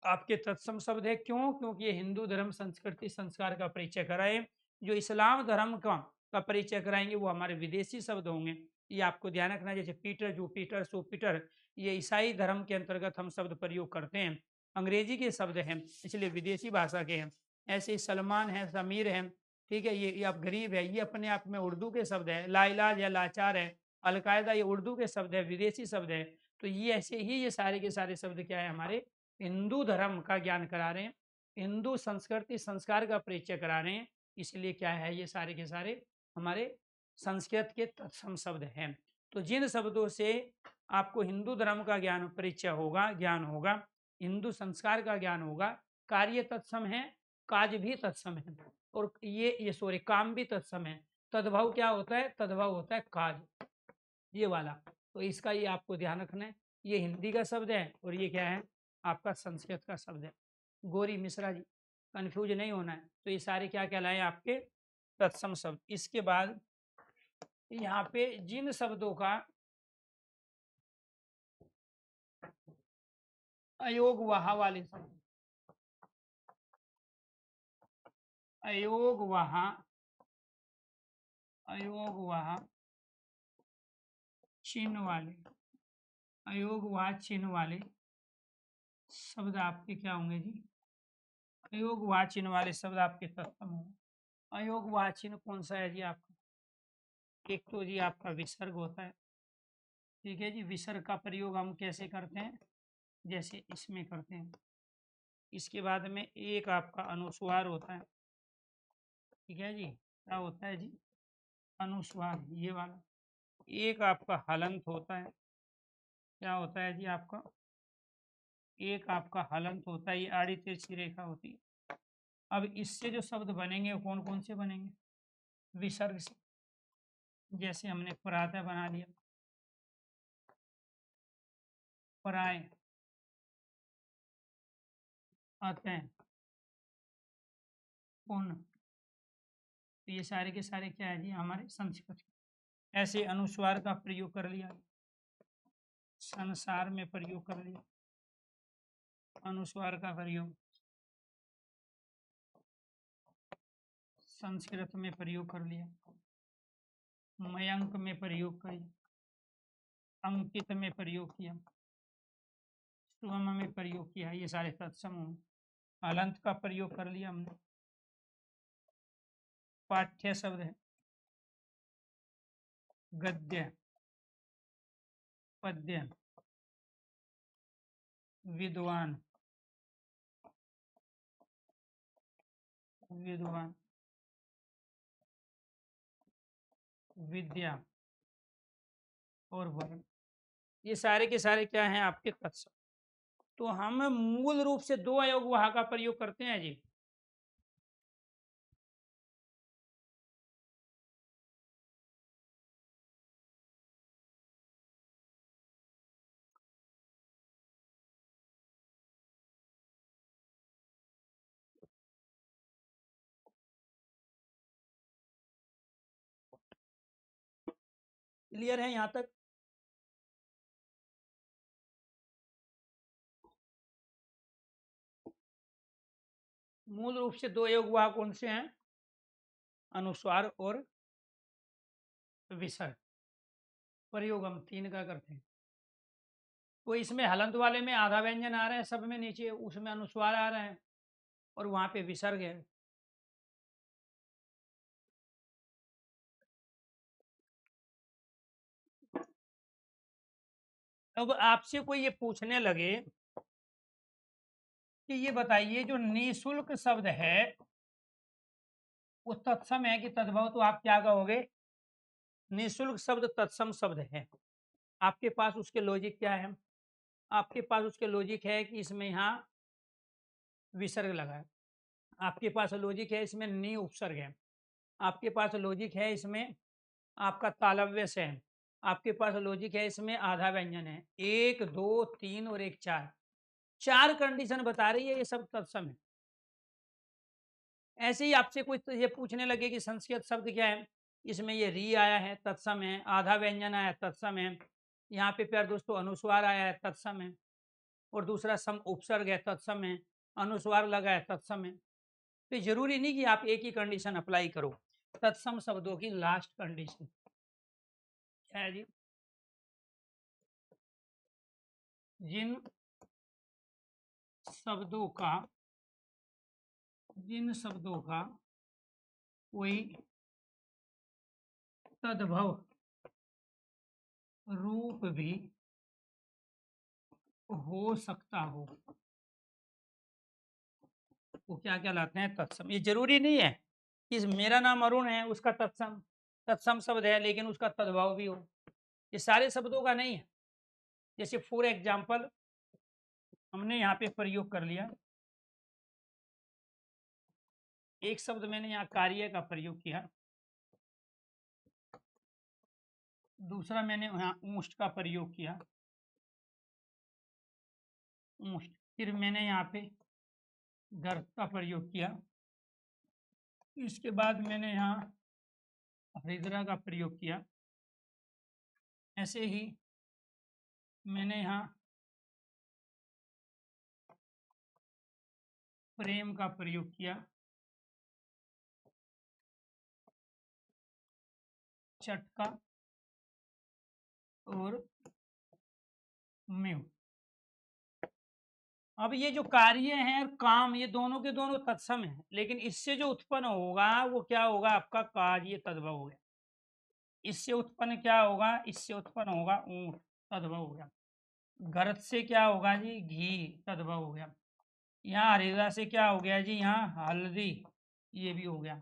आपके तत्सम शब्द है। क्यों? क्योंकि ये हिंदू धर्म, संस्कृति, संस्कार का परिचय कराए। जो इस्लाम धर्म का परिचय कराएंगे वो हमारे विदेशी शब्द होंगे। ये आपको ध्यान रखना। जैसे पीटर, जुपिटर, सुपिटर, ये ईसाई धर्म के अंतर्गत हम शब्द प्रयोग करते हैं, अंग्रेजी के शब्द हैं, इसलिए विदेशी भाषा के हैं। ऐसे ही सलमान है, समीर है, ठीक है, ये आप गरीब है, ये अपने आप में उर्दू के शब्द है। लाइलाज या लाचार है, अलकायदा, ये उर्दू के शब्द है, विदेशी शब्द है। तो ये ऐसे ही ये सारे के सारे शब्द क्या है? हमारे हिंदू धर्म का ज्ञान करा रहे हैं, हिंदू संस्कृति, संस्कार का परिचय करा रहे हैं। इसलिए क्या है? ये सारे के सारे हमारे संस्कृत के तत्सम शब्द हैं। तो जिन शब्दों से आपको हिंदू धर्म का ज्ञान, परिचय होगा, ज्ञान होगा, हिंदू संस्कार का ज्ञान होगा, कार्य तत्सम है, काज भी तत्सम है, और ये सॉरी, काम भी तत्सम है। तद्भव क्या होता है? तद्भव होता है काज, ये वाला। तो इसका ये आपको ध्यान रखना है। ये हिंदी का शब्द है और ये क्या है? आपका संस्कृत का शब्द है। गोरी मिश्रा जी, कंफ्यूज नहीं होना है। तो ये सारे क्या कहलाए? आपके तत्सम शब्द। इसके बाद यहाँ पे जिन शब्दों का अयोग वहा वाले शब्द, अयोग वहा, अयोग वहा चिन्ह वाले, अयोग वहा चिन्ह वाले शब्द आपके क्या होंगे जी? अयोग वहा चिन्ह वाले शब्द आपके तत्सम होंगे। अयोग वहा चिन्ह कौन सा है जी आपका? एक तो जी आपका विसर्ग होता है, ठीक है जी। विसर्ग का प्रयोग हम कैसे करते हैं? जैसे इसमें करते हैं। इसके बाद में एक आपका अनुस्वार होता है, ठीक है जी। क्या होता है जी? अनुस्वार, ये वाला। एक आपका हलंत होता है। क्या होता है जी आपका? एक आपका हलंत होता है, ये आड़ी तिरछी रेखा होती है। अब इससे जो शब्द बनेंगे वो कौन कौन से बनेंगे? विसर्ग से। जैसे हमने पराता बना लिया, पराय, अतः, पुन। तो ये सारे के सारे क्या है जी? हमारे संस्कृत। ऐसे अनुस्वार का प्रयोग कर लिया, संसार में प्रयोग कर लिया, अनुस्वार का प्रयोग संस्कृत में प्रयोग कर लिया, मयंक में प्रयोग किया, अंकित में प्रयोग किया, स्वम में प्रयोग किया, ये सारे तत्सम होंगे। हलंत का प्रयोग कर लिया हमने, पाठ्य शब्द है, गद्य, पद्य, विद्वान, विद्वान, विद्या और वर्ण, ये सारे के सारे क्या हैं आपके तत्सम। तो हम मूल रूप से दो अयोग वहा का प्रयोग करते हैं जी। क्लियर है यहां तक? मूल रूप से दो अयोग वहा कौन से हैं? अनुस्वार और विसर्ग। प्रयोग हम तीन का करते हैं। तो इसमें हलंत वाले में आधा व्यंजन आ रहा है सब में नीचे, उसमें अनुस्वार आ रहा है और वहां पे विसर्ग है। अब आपसे कोई ये पूछने लगे कि ये बताइए जो निःशुल्क शब्द है वो तत्सम है कि तद्भव, तो आप क्या कहोगे? निःशुल्क शब्द तत्सम शब्द है। आपके पास उसके लॉजिक क्या है? आपके पास उसके लॉजिक है कि इसमें यहाँ विसर्ग लगा है, आपके पास लॉजिक है इसमें नि उपसर्ग है, आपके पास लॉजिक है इसमें आपका तालव्य से है, आपके पास लॉजिक है इसमें आधा व्यंजन है। 1 2 3 और 1 4, 4 कंडीशन बता रही है, ये सब तत्सम है। ऐसे ही आपसे कोई तो ये पूछने लगे कि संस्कृत शब्द क्या है, इसमें ये री आया है तत्सम है, आधा व्यंजन आया तत्सम है, यहाँ पे प्यार दोस्तों अनुस्वार आया है तत्सम है, और दूसरा सम उपसर्ग है तत्सम है, अनुस्वार लगा है तत्सम है। तो जरूरी नहीं कि आप एक ही कंडीशन अप्लाई करो। तत्सम शब्दों की लास्ट कंडीशन क्या है जी? जिन शब्दों का कोई तद्भव रूप भी हो सकता हो वो क्या कहलाते हैं? तत्सम। ये जरूरी नहीं है कि मेरा नाम अरुण है उसका तत्सम तत्सम शब्द है लेकिन उसका तद्भाव भी हो, ये सारे शब्दों का नहीं है। जैसे फॉर एग्जाम्पल हमने यहाँ पे प्रयोग कर लिया, एक शब्द मैंने यहाँ कार्य का प्रयोग किया, दूसरा मैंने यहाँ ऊष्ट का प्रयोग किया, ऊष्ट, फिर मैंने यहाँ पे गर्भ का प्रयोग किया, इसके बाद मैंने यहाँ हृदय का प्रयोग किया, ऐसे ही मैंने यहाँ प्रेम का प्रयोग किया, चटका और मेव। अब ये जो कार्य है और काम, ये दोनों के दोनों तत्सम है, लेकिन इससे जो उत्पन्न होगा वो क्या होगा? आपका कार्य तद्भव हो गया। इससे उत्पन्न क्या होगा? इससे उत्पन्न होगा ऊंट, तद्भव हो गया। गर्त से क्या होगा जी? घी, तद्भव हो गया। यहाँ हरिद्रा से क्या हो गया जी? यहाँ हल्दी, ये भी हो गया।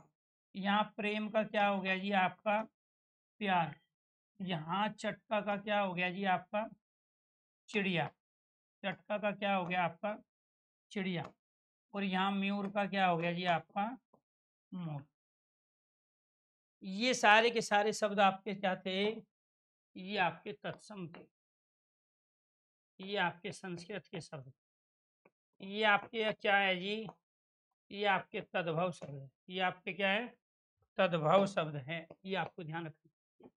यहाँ प्रेम का क्या हो गया जी? आपका प्यार। यहाँ चटका का क्या हो गया जी? आपका चिड़िया। चटका का क्या हो गया? आपका चिड़िया। और यहाँ मयूर का क्या हो गया जी? आपका मोर। ये सारे के सारे शब्द आपके क्या थे? ये आपके तत्सम थे, ये आपके संस्कृत के शब्द, ये आपके क्या है जी? ये आपके तद्भव शब्द है, ये आपके क्या है? तद्भव शब्द है, ये आपको ध्यान रखना।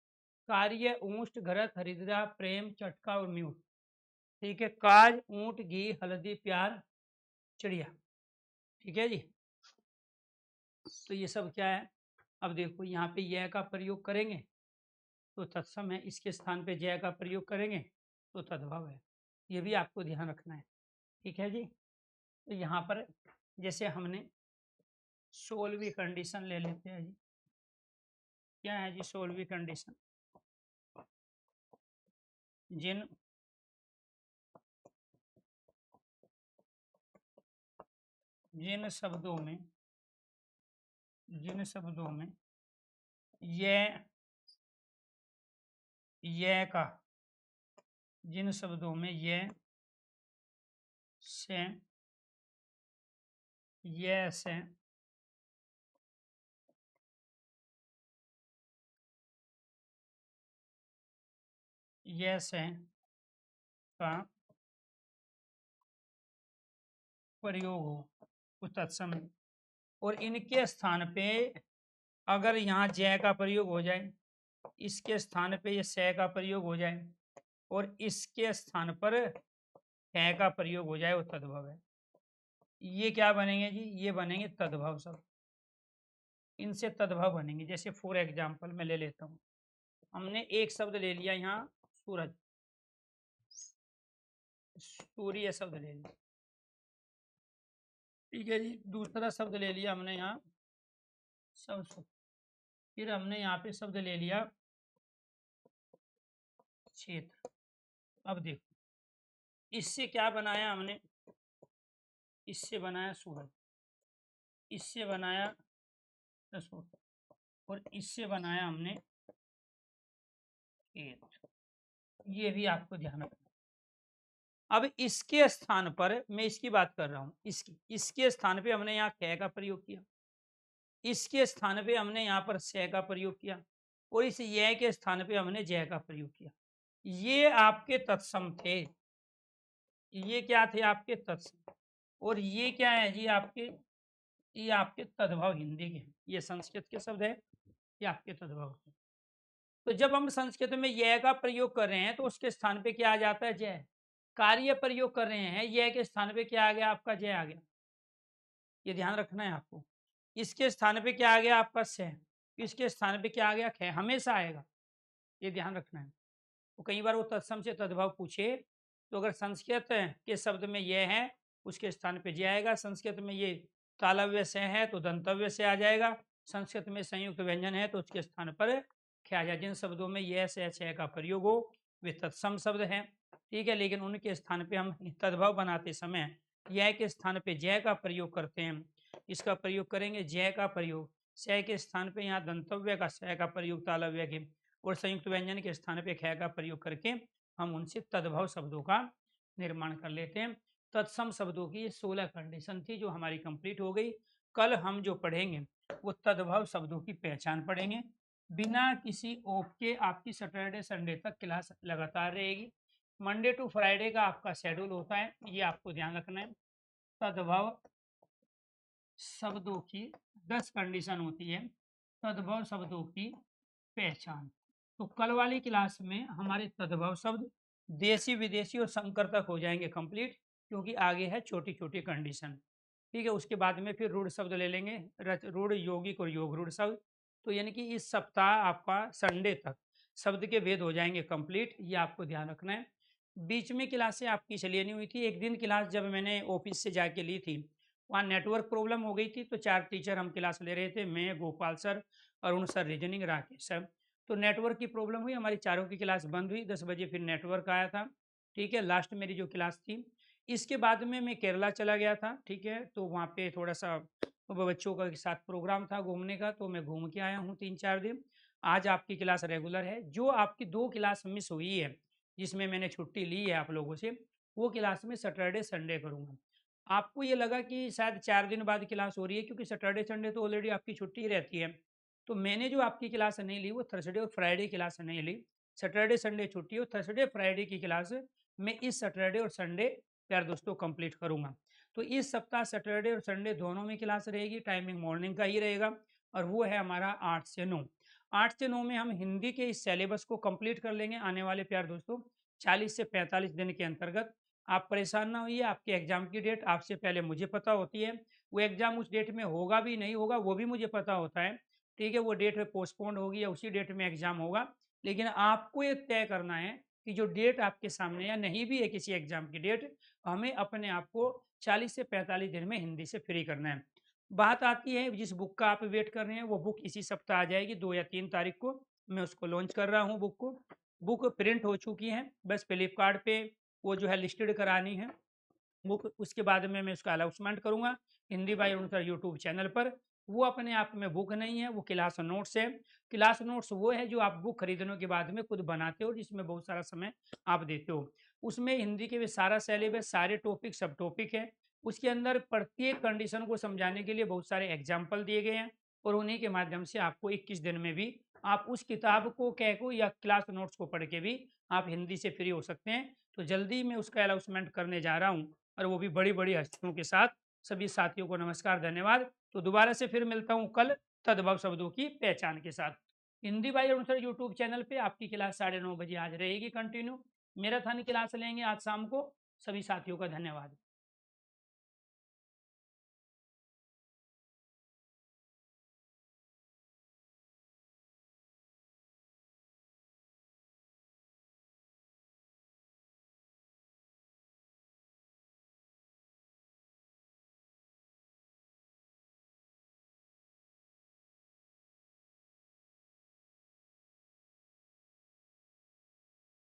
कार्य ऊष्ट, घरत, हरिद्रा, प्रेम, चटका और म्यूट। ठीक है, काज, ऊंट, घी, हल्दी, प्यार, चिड़िया। ठीक है जी। तो ये सब क्या है? अब देखो यहाँ पे यह का प्रयोग करेंगे तो तत्सम है, इसके स्थान पे जय का प्रयोग करेंगे तो तद्भव है, ये भी आपको ध्यान रखना है। ठीक है जी। तो यहाँ पर जैसे हमने 16वीं कंडीशन ले लेते हैं जी। क्या है जी? 16वीं कंडीशन, जिन जिन शब्दों में ये का जिन शब्दों में ये से ये से ये से का प्रयोग हो तो तत्सम है। और इनके स्थान पे अगर यहाँ जय का प्रयोग हो जाए, इसके स्थान पे ये से का प्रयोग हो जाए और इसके स्थान पर है का प्रयोग हो जाए, वो तद्भव है। ये क्या बनेंगे जी? ये बनेंगे तद्भव शब्द। इनसे तद्भव बनेंगे। जैसे फॉर एग्जाम्पल मैं ले लेता हूँ, हमने एक शब्द ले लिया यहाँ सूरज, सूर्य शब्द ले लिया, ठीक है जी। दूसरा शब्द ले लिया हमने यहाँ सब, फिर हमने यहाँ पे शब्द ले लिया क्षेत्र। अब देखो, इससे क्या बनाया हमने? इससे बनाया सूरज, इससे बनाया सूरज, और इससे बनाया हमने खेत। ये भी आपको ध्यान रखना। अब इसके स्थान पर मैं इसकी बात कर रहा हूँ, इसके स्थान पे हमने यहाँ कै का प्रयोग किया, इसके स्थान पे हमने यहाँ पर से का प्रयोग किया, और इस ये के स्थान पे हमने जय का प्रयोग किया। ये आपके तत्सम थे, ये क्या थे? आपके तत्सम। और ये क्या है जी? ये आपके तद्भव हिंदी के हैं, ये संस्कृत के शब्द है, ये आपके तद्भव है। तो जब हम संस्कृत में यह का प्रयोग कर रहे हैं तो उसके स्थान पे क्या आ जाता है? जय। कार्य प्रयोग कर रहे हैं, यह के स्थान पे क्या आ गया? आपका जय आ गया। ये ध्यान रखना है आपको। इसके स्थान पे क्या आ गया? आपका से। इसके स्थान पे क्या आ गया? खे। हमेशा आएगा, ये ध्यान रखना है। तो कई बार वो तत्सम से तद्भव पूछे तो अगर संस्कृत के शब्द में यह है, उसके स्थान पे जय आएगा। संस्कृत में ये तालव्य से है तो दंतव्य से आ जाएगा। संस्कृत में संयुक्त व्यंजन है तो उसके स्थान पर क्या आ जाए? जिन शब्दों में यह से छह का प्रयोग हो वे तत्सम शब्द हैं, ठीक है। लेकिन उनके स्थान पे हम तद्भव बनाते समय यह के स्थान पे जय का प्रयोग करते हैं। इसका प्रयोग करेंगे जय का प्रयोग, से के स्थान पे यहाँ दंतव्य का से का प्रयोग तालव्य के, और संयुक्त व्यंजन के स्थान पे ख का प्रयोग करके हम उनसे तद्भव शब्दों का निर्माण कर लेते हैं। तत्सम शब्दों की 16 कंडीशन थी जो हमारी कंप्लीट हो गई। कल हम जो पढ़ेंगे वो तद्भव शब्दों की पहचान पढ़ेंगे। बिना किसी ऑफ के आपकी सैटरडे संडे तक क्लास लगातार रहेगी। मंडे टू फ्राइडे का आपका शेड्यूल होता है, ये आपको ध्यान रखना है। तद्भव शब्दों की 10 कंडीशन होती है, तद्भव शब्दों की पहचान। तो कल वाली क्लास में हमारे तद्भव शब्द देसी विदेशी और संकर तक हो जाएंगे कंप्लीट, क्योंकि आगे है छोटी छोटी कंडीशन, ठीक है। उसके बाद में फिर रूढ़ शब्द ले लेंगे, रूढ़, यौगिक और योग रूढ़ शब्द। तो यानी कि इस सप्ताह आपका संडे तक शब्द के भेद हो जाएंगे कंप्लीट, ये आपको ध्यान रखना है। बीच में क्लासें आपकी इसलिए नहीं हुई थी, एक दिन क्लास जब मैंने ऑफिस से जाके ली थी वहाँ नेटवर्क प्रॉब्लम हो गई थी, तो 4 टीचर हम क्लास ले रहे थे, मैं, Gopal sir, Arun sir reasoning, Rakesh sir. तो नेटवर्क की प्रॉब्लम हुई, हमारी चारों की क्लास बंद हुई। 10 बजे फिर नेटवर्क आया था, ठीक है। लास्ट मेरी जो क्लास थी, इसके बाद में मैं केरला चला गया था, ठीक है। तो वहाँ पे थोड़ा सा बच्चों का साथ प्रोग्राम था घूमने का, तो मैं घूम के आया हूँ 3-4 दिन। आज आपकी क्लास रेगुलर है। जो आपकी 2 क्लास मिस हुई है जिसमें मैंने छुट्टी ली है आप लोगों से, वो क्लास में सैटरडे संडे करूँगा। आपको ये लगा कि शायद 4 दिन बाद क्लास हो रही है, क्योंकि सैटरडे संडे तो ऑलरेडी आपकी छुट्टी रहती है। तो मैंने जो आपकी क्लास नहीं ली वो थर्सडे और फ्राइडे क्लास नहीं ली। सैटरडे संडे छुट्टी और थर्सडे फ्राइडे की क्लास मैं इस सैटरडे और संडे प्यार दोस्तों कंप्लीट करूँगा। तो इस सप्ताह सैटरडे और संडे दोनों में क्लास रहेगी, टाइमिंग मॉर्निंग का ही रहेगा, और वो है हमारा 8 से 9। 8 से 9 में हम हिंदी के इस सिलेबस को कंप्लीट कर लेंगे आने वाले प्यार दोस्तों 40 से 45 दिन के अंतर्गत। आप परेशान ना होइए, आपके एग्जाम की डेट आपसे पहले मुझे पता होती है। वो एग्जाम उस डेट में होगा भी नहीं होगा वो भी मुझे पता होता है, ठीक है। वो डेट पोस्टपोन्ड होगी या उसी डेट में एग्जाम होगा, लेकिन आपको ये तय करना है कि जो डेट आपके सामने या नहीं भी है किसी एग्जाम की डेट, हमें अपने आप को 40 से 45 दिन में हिंदी से फ्री करना है। बात आती है जिस बुक का आप वेट कर रहे हैं, वो बुक इसी सप्ताह आ जाएगी, 2 या 3 तारीख को मैं उसको लॉन्च कर रहा हूँ बुक को। बुक प्रिंट हो चुकी है, बस फ्लिपकार्ट पे वो जो है लिस्टेड करानी है बुक। उसके बाद में मैं उसका अनाउंसमेंट करूँगा हिंदी बाय अनुसार यूट्यूब चैनल पर। वो अपने आप में बुक नहीं है, वो क्लास नोट्स है। क्लास नोट्स वो है जो आप बुक खरीदने के बाद में खुद बनाते हो, जिसमें बहुत सारा समय आप देते हो। उसमें हिंदी के भी सारा सिलेबस, सारे टॉपिक, सब टॉपिक है। उसके अंदर प्रत्येक कंडीशन को समझाने के लिए बहुत सारे एग्जाम्पल दिए गए हैं, और उन्हीं के माध्यम से आपको 21 दिन में भी आप उस किताब को कह को या क्लास नोट्स को पढ़ के भी आप हिंदी से फ्री हो सकते हैं। तो जल्दी मैं उसका अनाउंसमेंट करने जा रहा हूँ, और वो भी बड़ी-बड़ी हस्तियों के साथ। सभी साथियों को नमस्कार, धन्यवाद। तो दोबारा से फिर मिलता हूँ कल तद्भव शब्दों की पहचान के साथ। हिंदी बाय अनुसार यूट्यूब चैनल पे आपकी क्लास 9:30 बजे आज रहेगी कंटिन्यू। मैराथन क्लास लेंगे आज शाम को। सभी साथियों का धन्यवाद।